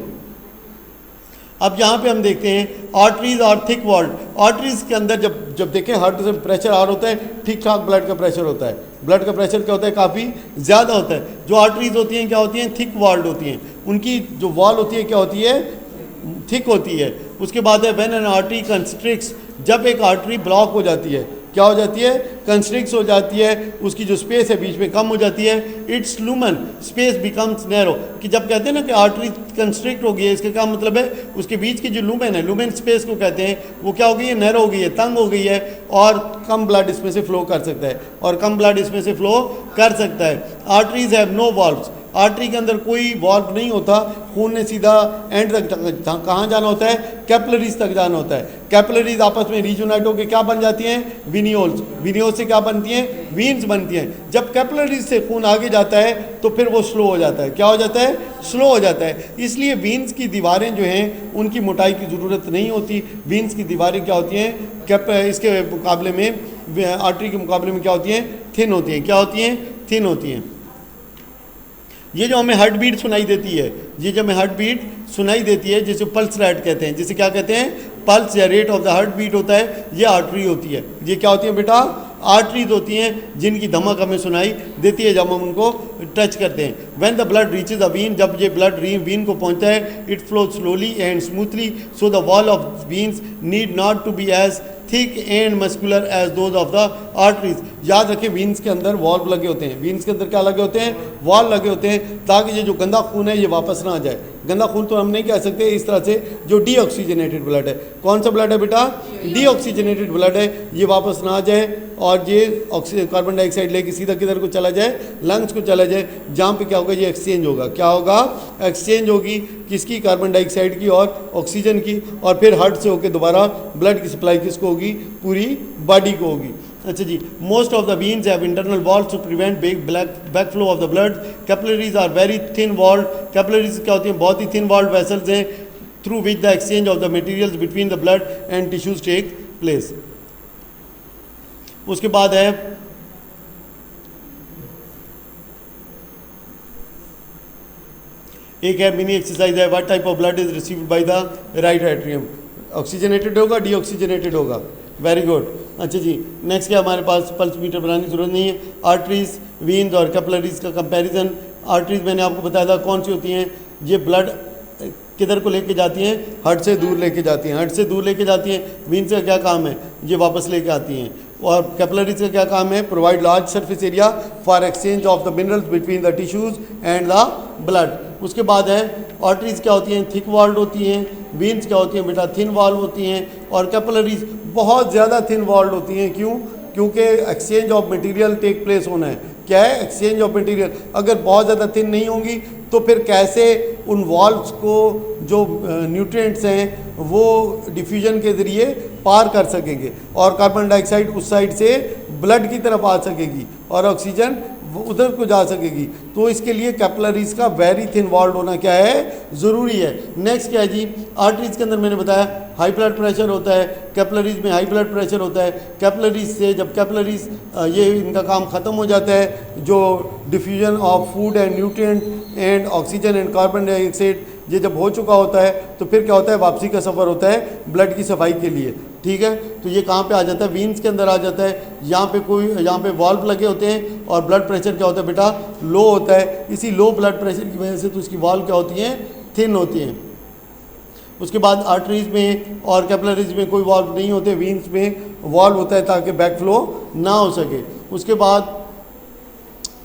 अब यहाँ पे हम देखते हैं आर्टरीज और थिक वॉल्ड। आर्टरीज के अंदर जब देखें हार्ट से प्रेशर आर होता है, ठीक ठाक ब्लड का प्रेशर होता है। ब्लड का प्रेशर क्या होता है, काफ़ी ज़्यादा होता है। जो आर्टरीज होती हैं क्या होती हैं, थिक वॉल्ड होती हैं। उनकी जो वॉल होती है क्या होती है, थिक होती है। उसके बाद है व्हेन एन आर्टरी कंस्ट्रिक्ट्स, जब एक आर्टरी ब्लॉक हो जाती है, क्या हो जाती है, कंस्ट्रिक्ट हो जाती है, उसकी जो स्पेस है बीच में कम हो जाती है, it's lumen space becomes narrow. कि जब कहते हैं ना कि आर्टरी कंस्ट्रिक्ट हो गई है, इसका क्या मतलब है, उसके बीच की जो लूमेन है, लूमेन स्पेस को कहते हैं, वो क्या हो गई है, नैरो हो गई है, तंग हो गई है, और कम ब्लड इसमें से फ्लो कर सकता है, और कम ब्लड इसमें से फ्लो कर सकता है। Arteries have no valves, artery के अंदर कोई वॉल्व नहीं होता, खून ने सीधा एंड तक कहाँ जाना होता है, कैपिलरीज तक जाना होता है। कैपिलरीज आपस में रीयूनाइट होकर क्या बन जाती हैं, विनियोल्स। विनियोल्स से क्या बनती हैं, वीन्स बनती हैं। जब कैपिलरीज से खून आगे जाता है तो फिर वो स्लो हो जाता है, क्या हो जाता है, स्लो हो जाता है। इसलिए वीन्स की दीवारें जो हैं उनकी मोटाई की ज़रूरत नहीं होती। वीन्स की दीवारें क्या होती हैं, इसके मुकाबले में, आर्टरी के मुकाबले में क्या होती हैं, थिन होती हैं। क्या होती हैं, थिन होती हैं। ये जो हमें हार्ट बीट सुनाई देती है, ये जो हमें हार्ट बीट सुनाई देती है, जिसे पल्स रेट कहते हैं, जिसे क्या कहते हैं, पल्स या rate of the heartbeat होता है, ये आर्टरी होती है। ये क्या होती है बेटा, आर्टरीज होती हैं, जिनकी धमक हमें सुनाई देती है जब हम उनको टच करते हैं। When the blood reaches a vein, जब ये ब्लड वीन को पहुंचता है, it flow slowly and smoothly, so the wall of veins need not to be as thick and muscular as those of the arteries. याद रखें, वीन्स के अंदर वॉल्व लगे होते हैं, वीन्स के अंदर क्या लगे होते हैं, वॉल्व लगे होते हैं, ताकि ये जो गंदा खून है ये वापस ना आ जाए। गंदा खून तो हम नहीं कह सकते, इस तरह से जो डीऑक्सीजनेटेड ब्लड है, कौन सा ब्लड है बेटा, डीऑक्सीजनेटेड ब्लड है, ये वापस ना आ जाए और ये कार्बन डाइऑक्साइड लेके सीधा किधर को चला जाए, लंग्स को चला जाए, जहाँ पे क्या होगा, ये एक्सचेंज होगा। क्या होगा, एक्सचेंज होगी, किसकी, कार्बन डाइऑक्साइड की और ऑक्सीजन की, और फिर हार्ट से होकर दोबारा ब्लड की सप्लाई किसको होगी, पूरी बॉडी को होगी। अच्छा जी, most of the veins have internal walls to prevent back flow of the blood. Capillaries are very thin walled. Capillaries क्या होती हैं, बहुत ही थिन वॉल्ड वेसल्स हैं, through which the exchange of the materials between the blood and tissues take place. उसके बाद है एक है मिनी एक्सरसाइज है, what type of blood is received by the right atrium. Oxygenated होगा, डीऑक्सीजनेटेड होगा, वेरी गुड। अच्छा जी, नेक्स्ट क्या हमारे पास, पल्स मीटर बनाने की जरूरत नहीं है। आर्टरीज, वीन्स और कैपिलरीज का कंपैरिजन। आर्टरीज मैंने आपको बताया था कौन सी होती हैं, ये ब्लड किधर को लेके जाती हैं, हार्ट से दूर लेके जाती हैं, हार्ट से दूर लेके जाती हैं। वीन्स का क्या काम है, ये वापस लेके आती हैं। और कैपिलरीज का क्या काम है, provide large surface area for exchange of the minerals between the tissues and the blood. उसके बाद है आर्टरीज क्या होती हैं, थिक वॉल्ड होती हैं। वीन्स क्या होती हैं बेटा, थिन वॉल्व होती हैं। और कैपिलरीज बहुत ज़्यादा थिन वॉल्ड होती हैं। क्यों, क्योंकि exchange of material take place होना है। क्या है, एक्सचेंज ऑफ मटेरियल। अगर बहुत ज़्यादा थिन नहीं होंगी तो फिर कैसे उन वॉल्व्स को जो न्यूट्रिएंट्स हैं वो डिफ्यूजन के ज़रिए पार कर सकेंगे, और कार्बन डाइऑक्साइड उस साइड से ब्लड की तरफ आ सकेगी और ऑक्सीजन उधर को जा सकेगी। तो इसके लिए कैपिलरीज का वेरी थिन वॉल्ड होना क्या है, ज़रूरी है। नेक्स्ट क्या है जी, आर्टरीज के अंदर मैंने बताया हाई ब्लड प्रेशर होता है, कैपिलरीज में हाई ब्लड प्रेशर होता है। कैपिलरीज से जब कैपिलरीज ये इनका काम ख़त्म हो जाता है, जो diffusion of food and nutrient and oxygen and carbon dioxide ये जब हो चुका होता है, तो फिर क्या होता है, वापसी का सफ़र होता है ब्लड की सफाई के लिए। ठीक है, तो ये कहाँ पे आ जाता है, वीन्स के अंदर आ जाता है। यहाँ पे वॉल्व लगे होते हैं, और ब्लड प्रेशर क्या होता है बेटा, लो होता है। इसी लो ब्लड प्रेशर की वजह से तो उसकी वॉल्व क्या होती हैं, थिन होती हैं। उसके बाद आर्टरीज में और कैपिलरीज में कोई वॉल्व नहीं होते, वीन्स में वॉल्व होता है ताकि बैक फ्लो ना हो सके। उसके बाद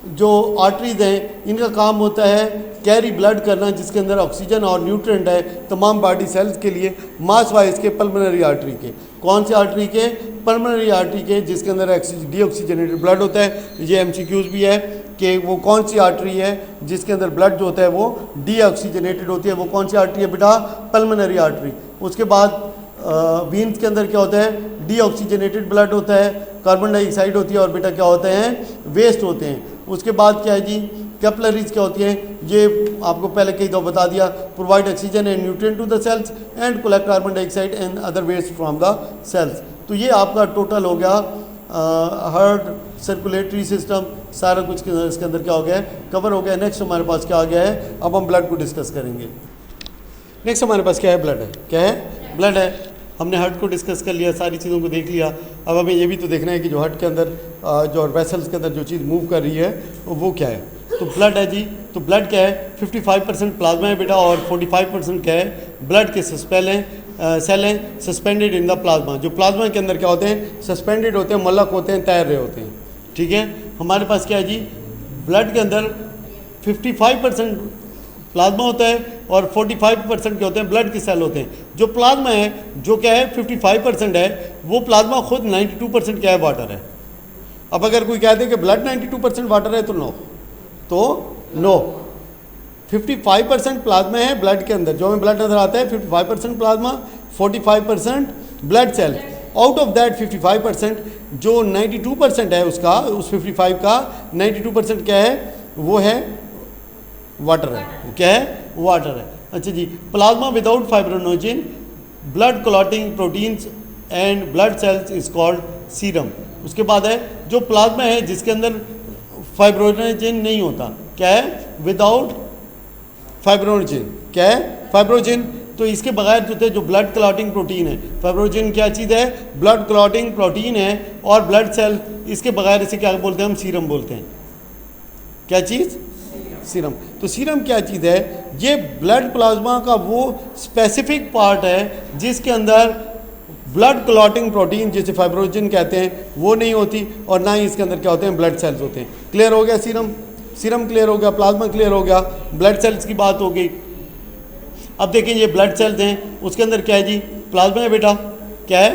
जो आर्टरीज हैं इनका काम होता है कैरी ब्लड करना, जिसके अंदर ऑक्सीजन और न्यूट्रिएंट है तमाम बॉडी सेल्स के लिए, मास वाइज के पल्मोनरी आर्टरी के। कौन से आर्टरी के, पल्मोनरी आर्टरी के, जिसके अंदर डीऑक्सीजनेटेड ब्लड होता है। ये एमसीक्यूज भी है कि वो कौन सी आर्टरी है जिसके अंदर ब्लड जो होता है वो डीऑक्सीजनेटेड होती है, वो कौन सी आर्टरी है बेटा, पल्मोनरी आर्टरी। उसके बाद वीन्स के अंदर क्या होता है, डीऑक्सीजनेटेड ब्लड होता है, कार्बन डाइऑक्साइड होती है, और बेटा क्या होते हैं, वेस्ट होते हैं। उसके बाद क्या है जी, कैपिलरीज क्या होती हैं, ये आपको पहले कई दो बता दिया, provide oxygen and nutrient to the cells and collect carbon dioxide and other waste from the cells. तो ये आपका टोटल हो गया हार्ट सर्कुलेटरी सिस्टम, सारा कुछ इसके अंदर क्या हो गया है, कवर हो गया। नेक्स्ट हमारे पास क्या आ गया है, अब हम ब्लड को डिस्कस करेंगे। नेक्स्ट हमारे पास क्या है, ब्लड है। क्या है, ब्लड है। हमने हार्ट को डिस्कस कर लिया, सारी चीज़ों को देख लिया। अब हमें ये भी तो देखना है कि जो हार्ट के अंदर जो वेसल्स के अंदर जो चीज़ मूव कर रही है वो क्या है। तो ब्लड है जी। तो ब्लड क्या है, 55% प्लाज्मा है बेटा, और 45% क्या है, ब्लड के सेल हैं सस्पेंडेड इन द प्लाज्मा। जो प्लाज्मा के अंदर क्या होते हैं, सस्पेंडेड होते हैं, मलक होते हैं, तैर रहे होते हैं। ठीक है, हमारे पास क्या है जी, ब्लड के अंदर 55% प्लाज्मा होता है और 45% क्या होते हैं, ब्लड के सेल होते हैं। जो प्लाज्मा है, जो क्या है 55% है, वो प्लाज्मा खुद 92% क्या है, वाटर है। अब अगर कोई कहते हैं कि ब्लड 92% वाटर है तो नो 55% प्लाज्मा है ब्लड के अंदर, जो हमें ब्लड नजर आता है 55% plasma, 45% blood cell. Out of that 55% जो 92% है उसका, उस 55 का 92% क्या है, वो है वाटर है। क्या है, वाटर है। अच्छा जी, plasma without fibrinogen, blood clotting proteins and blood cells is called serum. उसके बाद है जो प्लाज्मा है जिसके अंदर फाइब्रोनोजेन नहीं होता, क्या है, विदाउट फाइब्रोनोजेन। क्या है, फाइब्रोजेन। तो इसके बगैर जो थे, जो ब्लड क्लॉटिंग प्रोटीन है, फाइब्रोजेन क्या चीज़ है, ब्लड क्लॉटिंग प्रोटीन है, और ब्लड सेल, इसके बगैर इसे क्या बोलते हैं, हम सीरम बोलते हैं। क्या चीज़, सीरम। तो सीरम क्या चीज़ है, ये ब्लड प्लाज्मा का वो स्पेसिफिक पार्ट है जिसके अंदर ब्लड क्लॉटिंग प्रोटीन, जिसे फाइब्रोजन कहते हैं, वो नहीं होती, और ना ही इसके अंदर क्या होते हैं, ब्लड सेल्स होते हैं। क्लियर हो गया, सीरम क्लियर हो गया, प्लाज्मा क्लियर हो गया, ब्लड सेल्स की बात हो गई। अब देखें, ये ब्लड सेल्स हैं, उसके अंदर क्या है जी, प्लाज्मा है बेटा। क्या है,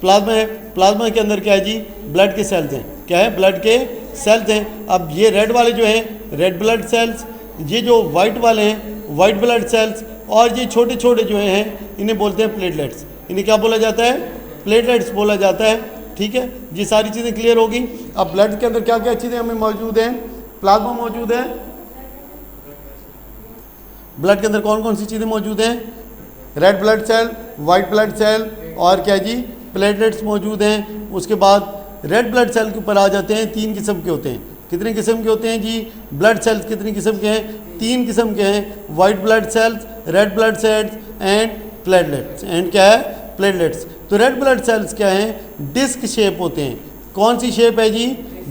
प्लाज्मा है। प्लाज्मा के अंदर क्या है जी, ब्लड के सेल्स हैं। क्या है, ब्लड के सेल्स हैं। अब ये रेड वाले जो हैं, रेड ब्लड सेल्स, ये जो वाइट वाले हैं, वाइट ब्लड सेल्स, और ये छोटे छोटे जो हैं, इन्हें बोलते हैं प्लेटलेट्स। इन्हें क्या बोला जाता है, प्लेटलेट्स बोला जाता है। ठीक है, ये सारी चीज़ें क्लियर होगी। अब ब्लड के अंदर क्या क्या चीज़ें हमें मौजूद हैं, प्लाज्मा मौजूद है। ब्लड के अंदर कौन कौन सी चीज़ें मौजूद हैं, red blood cell, white blood cell, और क्या जी, प्लेटलेट्स मौजूद हैं। उसके बाद रेड ब्लड सेल के ऊपर आ जाते हैं, 3 किस्म के होते हैं। कितने किस्म के होते हैं जी, ब्लड सेल्स कितने किस्म के हैं, 3 किस्म के हैं, white blood sales, red blood sales and platelets. And क्या है, प्लेटलेट्स। तो रेड ब्लड सेल्स क्या हैं, डिस्क शेप होते हैं। कौन सी शेप है जी,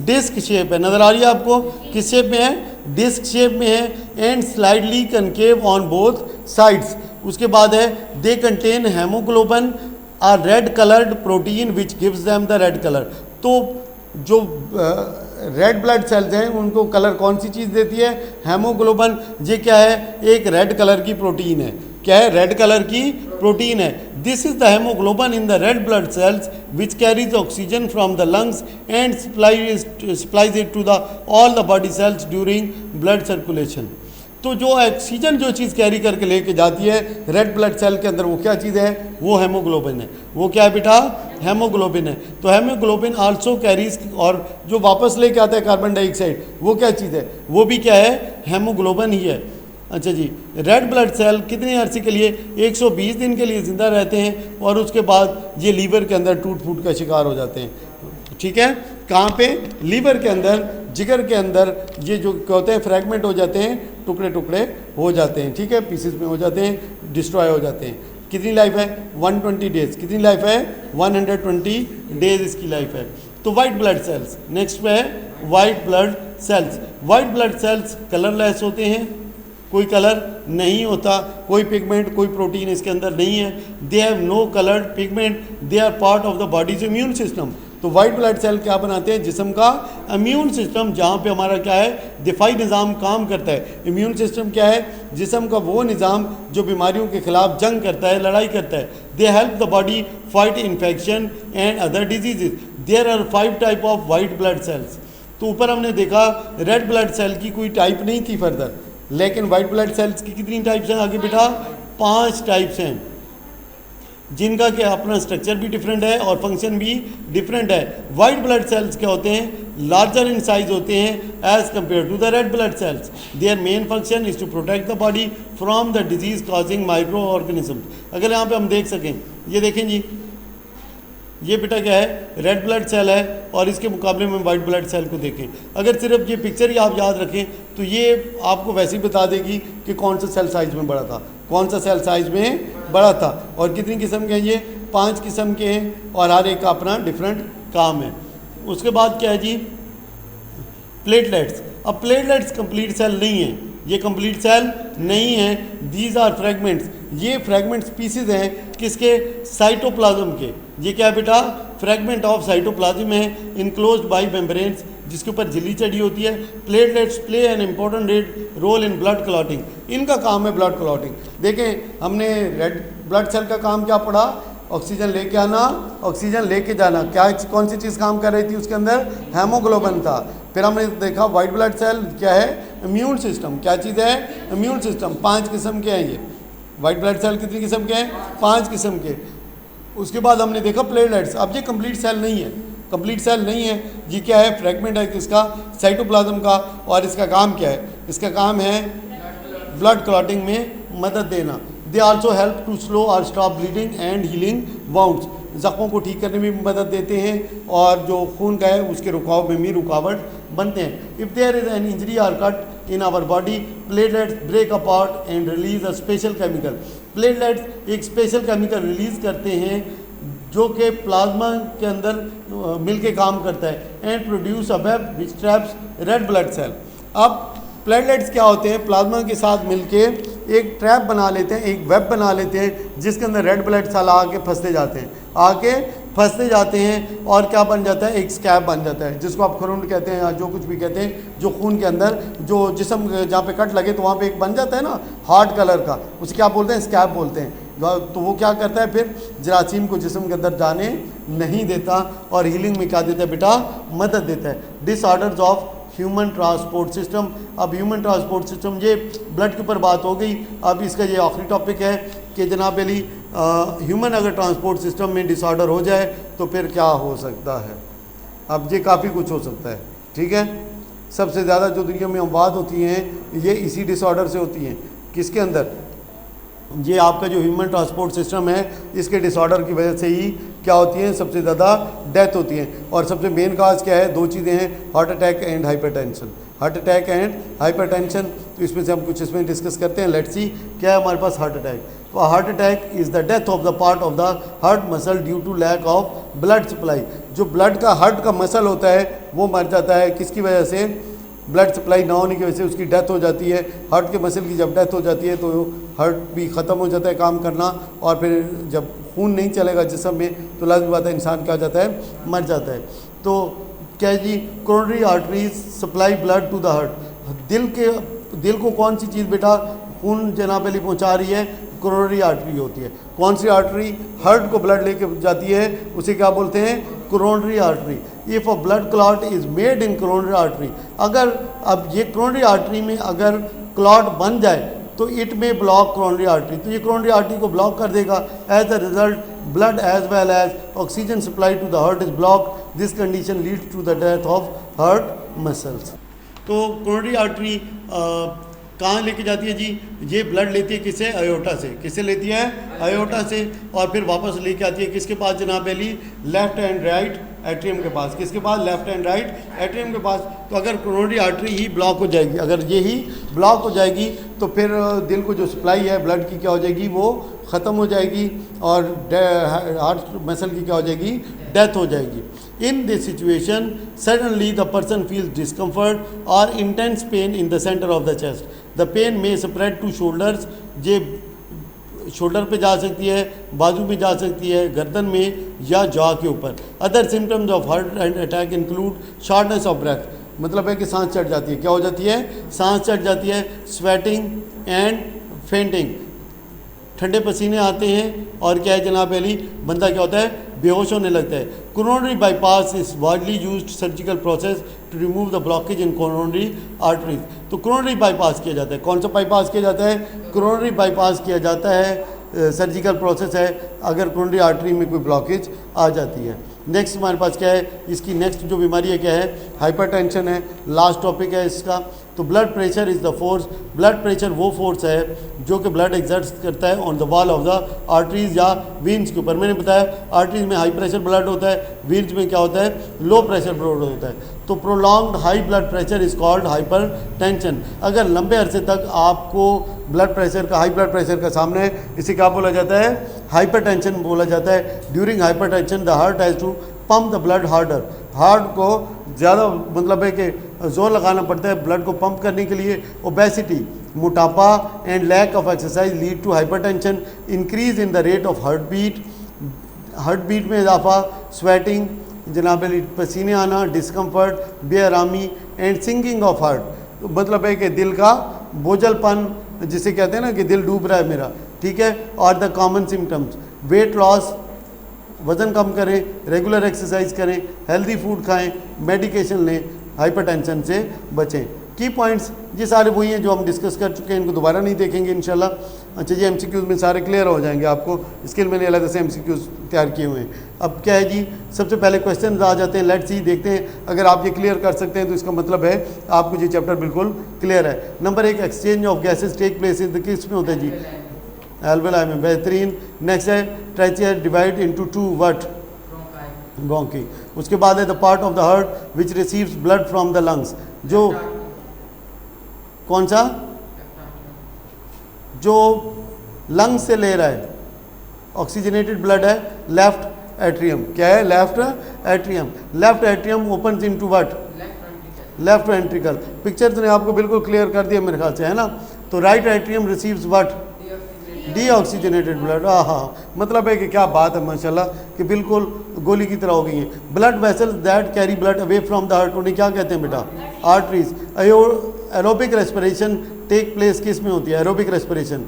डिस्क शेप है। नज़र आ रही है आपको, किस शेप में है, डिस्क शेप में है। And slightly concave on both sides. उसके बाद है, they contain haemoglobin a red coloured protein which gives them the red colour. तो जो रेड ब्लड सेल्स हैं उनको कलर कौन सी चीज़ देती है, हेमोग्लोबिन। ये क्या है, एक रेड कलर की प्रोटीन है। क्या है, रेड कलर की प्रोटीन है। This is the haemoglobin in the red blood cells which carries oxygen from the lungs and supplies it to the all the body cells during blood circulation. तो जो ऑक्सीजन जो चीज़ कैरी करके लेके जाती है रेड ब्लड सेल के अंदर, वो क्या चीज़ है, वो हेमोग्लोबिन है। वो क्या है बेटा, हेमोग्लोबिन है। तो हेमोग्लोबिन आल्सो कैरीज, और जो वापस लेके आता है कार्बन डाइऑक्साइड, वो क्या चीज़ है, वो भी क्या है, हेमोग्लोबिन ही है। अच्छा जी, रेड ब्लड सेल कितने अरसे के लिए, 120 दिन के लिए ज़िंदा रहते हैं, और उसके बाद ये लीवर के अंदर टूट फूट का शिकार हो जाते हैं। ठीक है, कहाँ पे, लीवर के अंदर, जिगर के अंदर, ये जो क्या होते हैं, फ्रैगमेंट हो जाते हैं, टुकड़े टुकड़े हो जाते हैं। ठीक है, पीसेस में हो जाते हैं, डिस्ट्रॉय हो जाते हैं। कितनी लाइफ है, 120 डेज। कितनी लाइफ है, 120 डेज इसकी लाइफ है। तो वाइट ब्लड सेल्स, नेक्स्ट पे है white blood sales. White blood sales colourless होते हैं, कोई कलर नहीं होता, कोई पिगमेंट, कोई प्रोटीन इसके अंदर नहीं है। They have no coloured pigment, they are part of the body's immune system. तो वाइट ब्लड सेल क्या बनाते हैं, जिस्म का इम्यून सिस्टम, जहाँ पे हमारा क्या है, दिफाई निज़ाम काम करता है। इम्यून सिस्टम क्या है, जिस्म का वो निज़ाम जो बीमारियों के खिलाफ जंग करता है, लड़ाई करता है। They help the body fight infection and other diseases. There are 5 type of white blood cells. तो ऊपर हमने देखा रेड ब्लड सेल की कोई टाइप नहीं थी फर्दर, लेकिन वाइट ब्लड सेल्स की कितनी टाइप्स हैं आगे बेटा, 5 टाइप्स हैं, जिनका क्या अपना स्ट्रक्चर भी डिफरेंट है और फंक्शन भी डिफरेंट है। वाइट ब्लड सेल्स क्या होते हैं, लार्जर इन साइज होते हैं as compare to the red blood cells. Their main function is to protect the body from the disease causing microorganism. अगर यहाँ पे हम देख सकें, ये देखें जी, ये बेटा क्या है, रेड ब्लड सेल है, और इसके मुकाबले में वाइट ब्लड सेल को देखें। अगर सिर्फ ये पिक्चर ही आप याद रखें तो ये आपको वैसे ही बता देगी कि कौन सा सेल साइज में बड़ा था। कौन सा सेल साइज में बड़ा था। और कितनी किस्म के हैं ये, 5 किस्म के हैं और हर एक का अपना डिफरेंट काम है। उसके बाद क्या है जी, प्लेटलेट्स। अब प्लेटलेट्स कंप्लीट सेल नहीं है, ये कंप्लीट सेल नहीं है, दीज आर फ्रेगमेंट्स, ये फ्रेगमेंट्स पीसेज हैं किसके, साइटोप्लाज्म के। ये क्या है बेटा, फ्रेगमेंट ऑफ साइटोप्लाज्म है, इनक्लोज्ड बाय मेम्ब्रेन्स, जिसके ऊपर झिल्ली चढ़ी होती है। Platelets play an important role in blood clotting, इनका काम है ब्लड क्लॉटिंग। देखें हमने रेड ब्लड सेल का काम क्या पढ़ा, ऑक्सीजन लेके आना, ऑक्सीजन लेके जाना। क्या कौन सी चीज़ काम कर रही थी उसके अंदर, हेमोग्लोबिन था। फिर हमने देखा वाइट ब्लड सेल क्या है, इम्यून सिस्टम। क्या चीज़ है, इम्यून सिस्टम। 5 किस्म के हैं ये वाइट ब्लड सेल, कितनी किस्म के हैं, 5 किस्म के। उसके बाद हमने देखा प्लेटलेट्स। अब ये कंप्लीट सेल नहीं है, कंप्लीट सेल नहीं है, ये क्या है, फ्रैगमेंट है किसका, साइटोप्लाज्म का। और इसका काम क्या है, इसका काम है ब्लड क्लॉटिंग में मदद देना। They also help to slow और stop bleeding and healing wounds, ज़ख्मों को ठीक करने में भी मदद देते हैं और जो खून का है उसके रुकाव में भी रुकावट बनते हैं। If there is an injury और cut in our body, platelets break apart and release a special chemical. Platelets एक स्पेशल केमिकल रिलीज़ करते हैं जो कि प्लाज्मा के अंदर मिल के काम करता है and produce a web which traps red blood cell. अब प्लेटलेट्स क्या होते हैं, प्लाज्मा के साथ मिलके एक ट्रैप बना लेते हैं, एक वेब बना लेते हैं जिसके अंदर रेड ब्लड सेल आके फंसते जाते हैं, आके फंसते जाते हैं और क्या बन जाता है, एक स्कैब बन जाता है जिसको आप खरुंड कहते हैं या जो कुछ भी कहते हैं। जो खून के अंदर जो जिस्म जहाँ पे कट लगे तो वहाँ पे एक बन जाता है ना हार्ड कलर का, उसे क्या बोलते हैं, स्कैब बोलते हैं। तो वो क्या करता है, फिर जरासीम को जिस्म के अंदर जाने नहीं देता और हीलिंग में क्या देता है बेटा, मदद देता है। Disorders of human transport system. अब ह्यूमन ट्रांसपोर्ट सिस्टम, ये ब्लड के ऊपर बात हो गई। अब इसका ये आखिरी टॉपिक है कि जनाब अली ह्यूमन अगर ट्रांसपोर्ट सिस्टम में डिसऑर्डर हो जाए तो फिर क्या हो सकता है। अब ये काफ़ी कुछ हो सकता है, ठीक है। सबसे ज़्यादा जो दुनिया में अमवात होती हैं ये इसी डिसऑर्डर से होती हैं। किसके अंदर, ये आपका जो ह्यूमन ट्रांसपोर्ट सिस्टम है इसके डिसऑर्डर की वजह से ही क्या होती हैं, सबसे ज़्यादा डेथ होती है। और सबसे मेन काज क्या है, 2 चीज़ें हैं, heart attack and hypertension. Heart attack and hypertension, तो इसमें से हम कुछ इसमें डिस्कस करते हैं। लेट्स सी क्या है हमारे पास हार्ट अटैक। तो heart attack is the death of the part of the heart muscle due to lack of blood supply. जो ब्लड का हार्ट का मसल होता है वो मर जाता है, किसकी वजह से, ब्लड सप्लाई ना होने की वजह से उसकी डेथ हो जाती है। हार्ट के मसल की जब डेथ हो जाती है तो हार्ट भी ख़त्म हो जाता है काम करना, और फिर जब खून नहीं चलेगा जिस्म में तो लाज़मी बात है इंसान क्या हो जाता है, मर जाता है। तो क्या है जी, coronary arteries supply blood to the heart. दिल को कौन सी चीज़ बेटा खून जनाब अली पहुँचा रही है, कोरोनरी आर्टरी होती है। कौन सी आर्टरी हार्ट को ब्लड लेके जाती है उसे क्या बोलते हैं, coronary artery. If a blood clot is made in coronary artery, अगर अब ये कोरोनरी आर्टरी में अगर क्लॉट बन जाए तो इट में ब्लॉक कोरोनरी आर्टरी, तो ये कोरोनरी आर्टरी को ब्लॉक कर देगा। As a result blood as well as oxygen supply to the heart is blocked. This condition leads to the death of heart muscles. तो कोरोनरी आर्टरी कहाँ लेके जाती है जी, ये ब्लड लेती है किससे, अयोटा से। किससे लेती है, अयोटा से, और फिर वापस लेके आती है किसके पास जनाब Ali, left and right atrium के पास। किसके पास, लेफ्ट एंड राइट एट्रियम के पास। तो अगर कोरोनरी आर्टरी ही ब्लॉक हो जाएगी, अगर ये ही ब्लॉक हो जाएगी तो फिर दिल को जो सप्लाई है ब्लड की क्या हो जाएगी, वो ख़त्म हो जाएगी और हार्ट मसल की क्या हो जाएगी, डेथ हो जाएगी। In this situation, suddenly the person feels discomfort or intense pain in the center of the chest. The pain may spread to shoulders. ये शोल्डर पे जा सकती है, बाजू में जा सकती है, गर्दन में या जॉ के ऊपर। Other symptoms of heart attack include shortness of breath, मतलब है कि सांस चढ़ जाती है। क्या हो जाती है, सांस चढ़ जाती है। स्वेटिंग एंड फेंटिंग, ठंडे पसीने आते हैं और क्या है जनाब अली, बंदा क्या होता है, बेहोश होने लगता है। Coronary bypass is widely used surgical process to remove the blockage in coronary arteries. तो कोरोनरी बाईपास किया जाता है। कौन सा बाईपास किया जाता है, कोरोनरी बाईपास किया जाता है। सर्जिकल प्रोसेस है अगर कोरोनरी आर्टरी में कोई ब्लॉकेज आ जाती है। नेक्स्ट हमारे पास क्या है, इसकी नेक्स्ट जो बीमारी है क्या है, हाइपरटेंशन है। लास्ट टॉपिक है इसका। तो blood pressure is the force, blood pressure वो फोर्स है जो कि ब्लड एग्जर्ट करता है on the wall of the arteries या वीन्स के ऊपर। मैंने बताया आर्टरीज में हाई प्रेशर ब्लड होता है, वीन्स में क्या होता है, लो प्रेशर ब्लड होता है। तो prolonged high blood pressure is called hyper tension. अगर लंबे अरसे तक आपको ब्लड प्रेशर का, हाई ब्लड प्रेशर का सामने है, इसे क्या बोला जाता है, हाइपर टेंशन बोला जाता है। During hypertension the heart has to pump the blood harder, heart को ज़्यादा मतलब है कि जोर लगाना पड़ता है ब्लड को पंप करने के लिए। ओबेसिटी, मोटापा and lack of exercise lead to hypertension. Increase in the rate of heart beat में इजाफा, स्वेटिंग जनाब पसीने आना, डिस्कम्फर्ट, बेआरामी एंड सिंकिंग ऑफ हार्ट, मतलब है कि दिल का बोझलपन जिसे कहते हैं ना कि दिल डूब रहा है मेरा, ठीक है। और the common symptoms, weight loss, वज़न कम करें, रेगुलर एक्सरसाइज करें, हेल्दी फूड खाएं, मेडिकेशन लें, हाइपरटेंशन से बचें। की पॉइंट्स ये सारे वही हैं जो हम डिस्कस कर चुके हैं, इनको दोबारा नहीं देखेंगे इंशाल्लाह। अच्छा जी, एमसीक्यूज़ में सारे क्लियर हो जाएंगे आपको, इसके लिए मैंने अलग से एमसीक्यूज़ तैयार किए हुए हैं। अब क्या है जी, सबसे पहले क्वेश्चन आ जाते हैं, लेट्स सी, देखते हैं। अगर आप ये क्लियर कर सकते हैं तो इसका मतलब है आपको ये चैप्टर बिल्कुल क्लियर है। Number 1, exchange of gases take place in the, किस में होता है जी, एल्वेलाई में, बेहतरीन। नेक्स्ट है trachea divide into 2 what, bronchi. उसके बाद है the part of the heart which receives blood from the lungs, जो कौन सा, जो लंग्स से ले रहा है ऑक्सीजनेटेड ब्लड है, लेफ्ट एट्रियम। क्या है, left atrium. Left atrium opens into what, left ventricle. Picture ने आपको बिल्कुल क्लियर कर दिया मेरे ख्याल से, है ना। तो right atrium receives what, deoxygenated blood. हाँ, मतलब है कि क्या बात है माशाल्लाह कि बिल्कुल गोली की तरह हो गई है। Blood vessels that carry blood away from the heart, उन्हें क्या कहते हैं बेटा, arteries. Aerobic respiration take place किस में होती है, एरोबिक रेस्पिरेशन,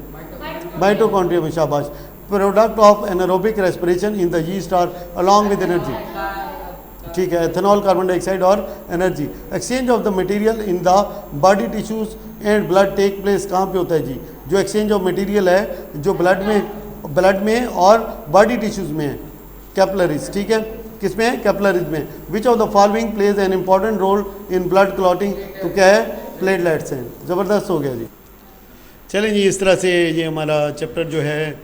माइटोकॉन्ड्रिया में, शाबाश। Product of anaerobic respiration in the yeast are along with energy, ठीक है, एथेनॉल, कार्बन डाइऑक्साइड और energy. Exchange of the material in the body tissues and blood take place कहाँ पे होता है जी, जो एक्सचेंज ऑफ मटेरियल है जो ब्लड में और बॉडी टिश्यूज में है, कैपिलरीज, ठीक है, किस में है, कैपिलरीज में। Which of the following plays an important role in blood clotting, तो क्या है, प्लेटलेट्स हैं। ज़बरदस्त हो गया जी। चलें जी, इस तरह से ये हमारा चैप्टर जो है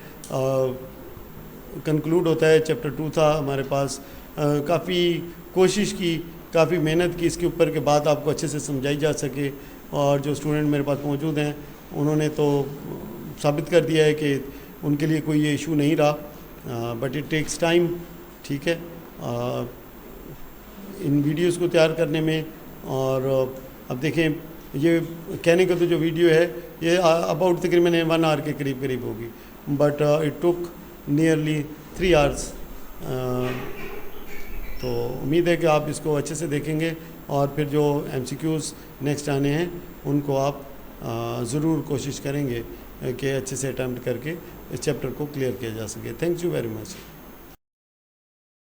कंक्लूड होता है। चैप्टर 2 था हमारे पास, काफ़ी कोशिश की, काफ़ी मेहनत की इसके ऊपर कि बात आपको अच्छे से समझाई जा सके। और जो स्टूडेंट मेरे पास मौजूद हैं उन्होंने तो साबित कर दिया है कि उनके लिए कोई ये इशू नहीं रहा, बट इट टेक्स टाइम, ठीक है, इन वीडियोस को तैयार करने में। और अब देखें, ये कहने का तो जो वीडियो है ये अबाउट तकरीबन 1 आवर के करीब होगी, but it took nearly 3 hours. तो उम्मीद है कि आप इसको अच्छे से देखेंगे और फिर जो एमसीक्यूज़ नेक्स्ट आने हैं उनको आप ज़रूर कोशिश करेंगे कि अच्छे से अटैम्प्ट करके इस चैप्टर को क्लियर किया जा सके। Thank you very much.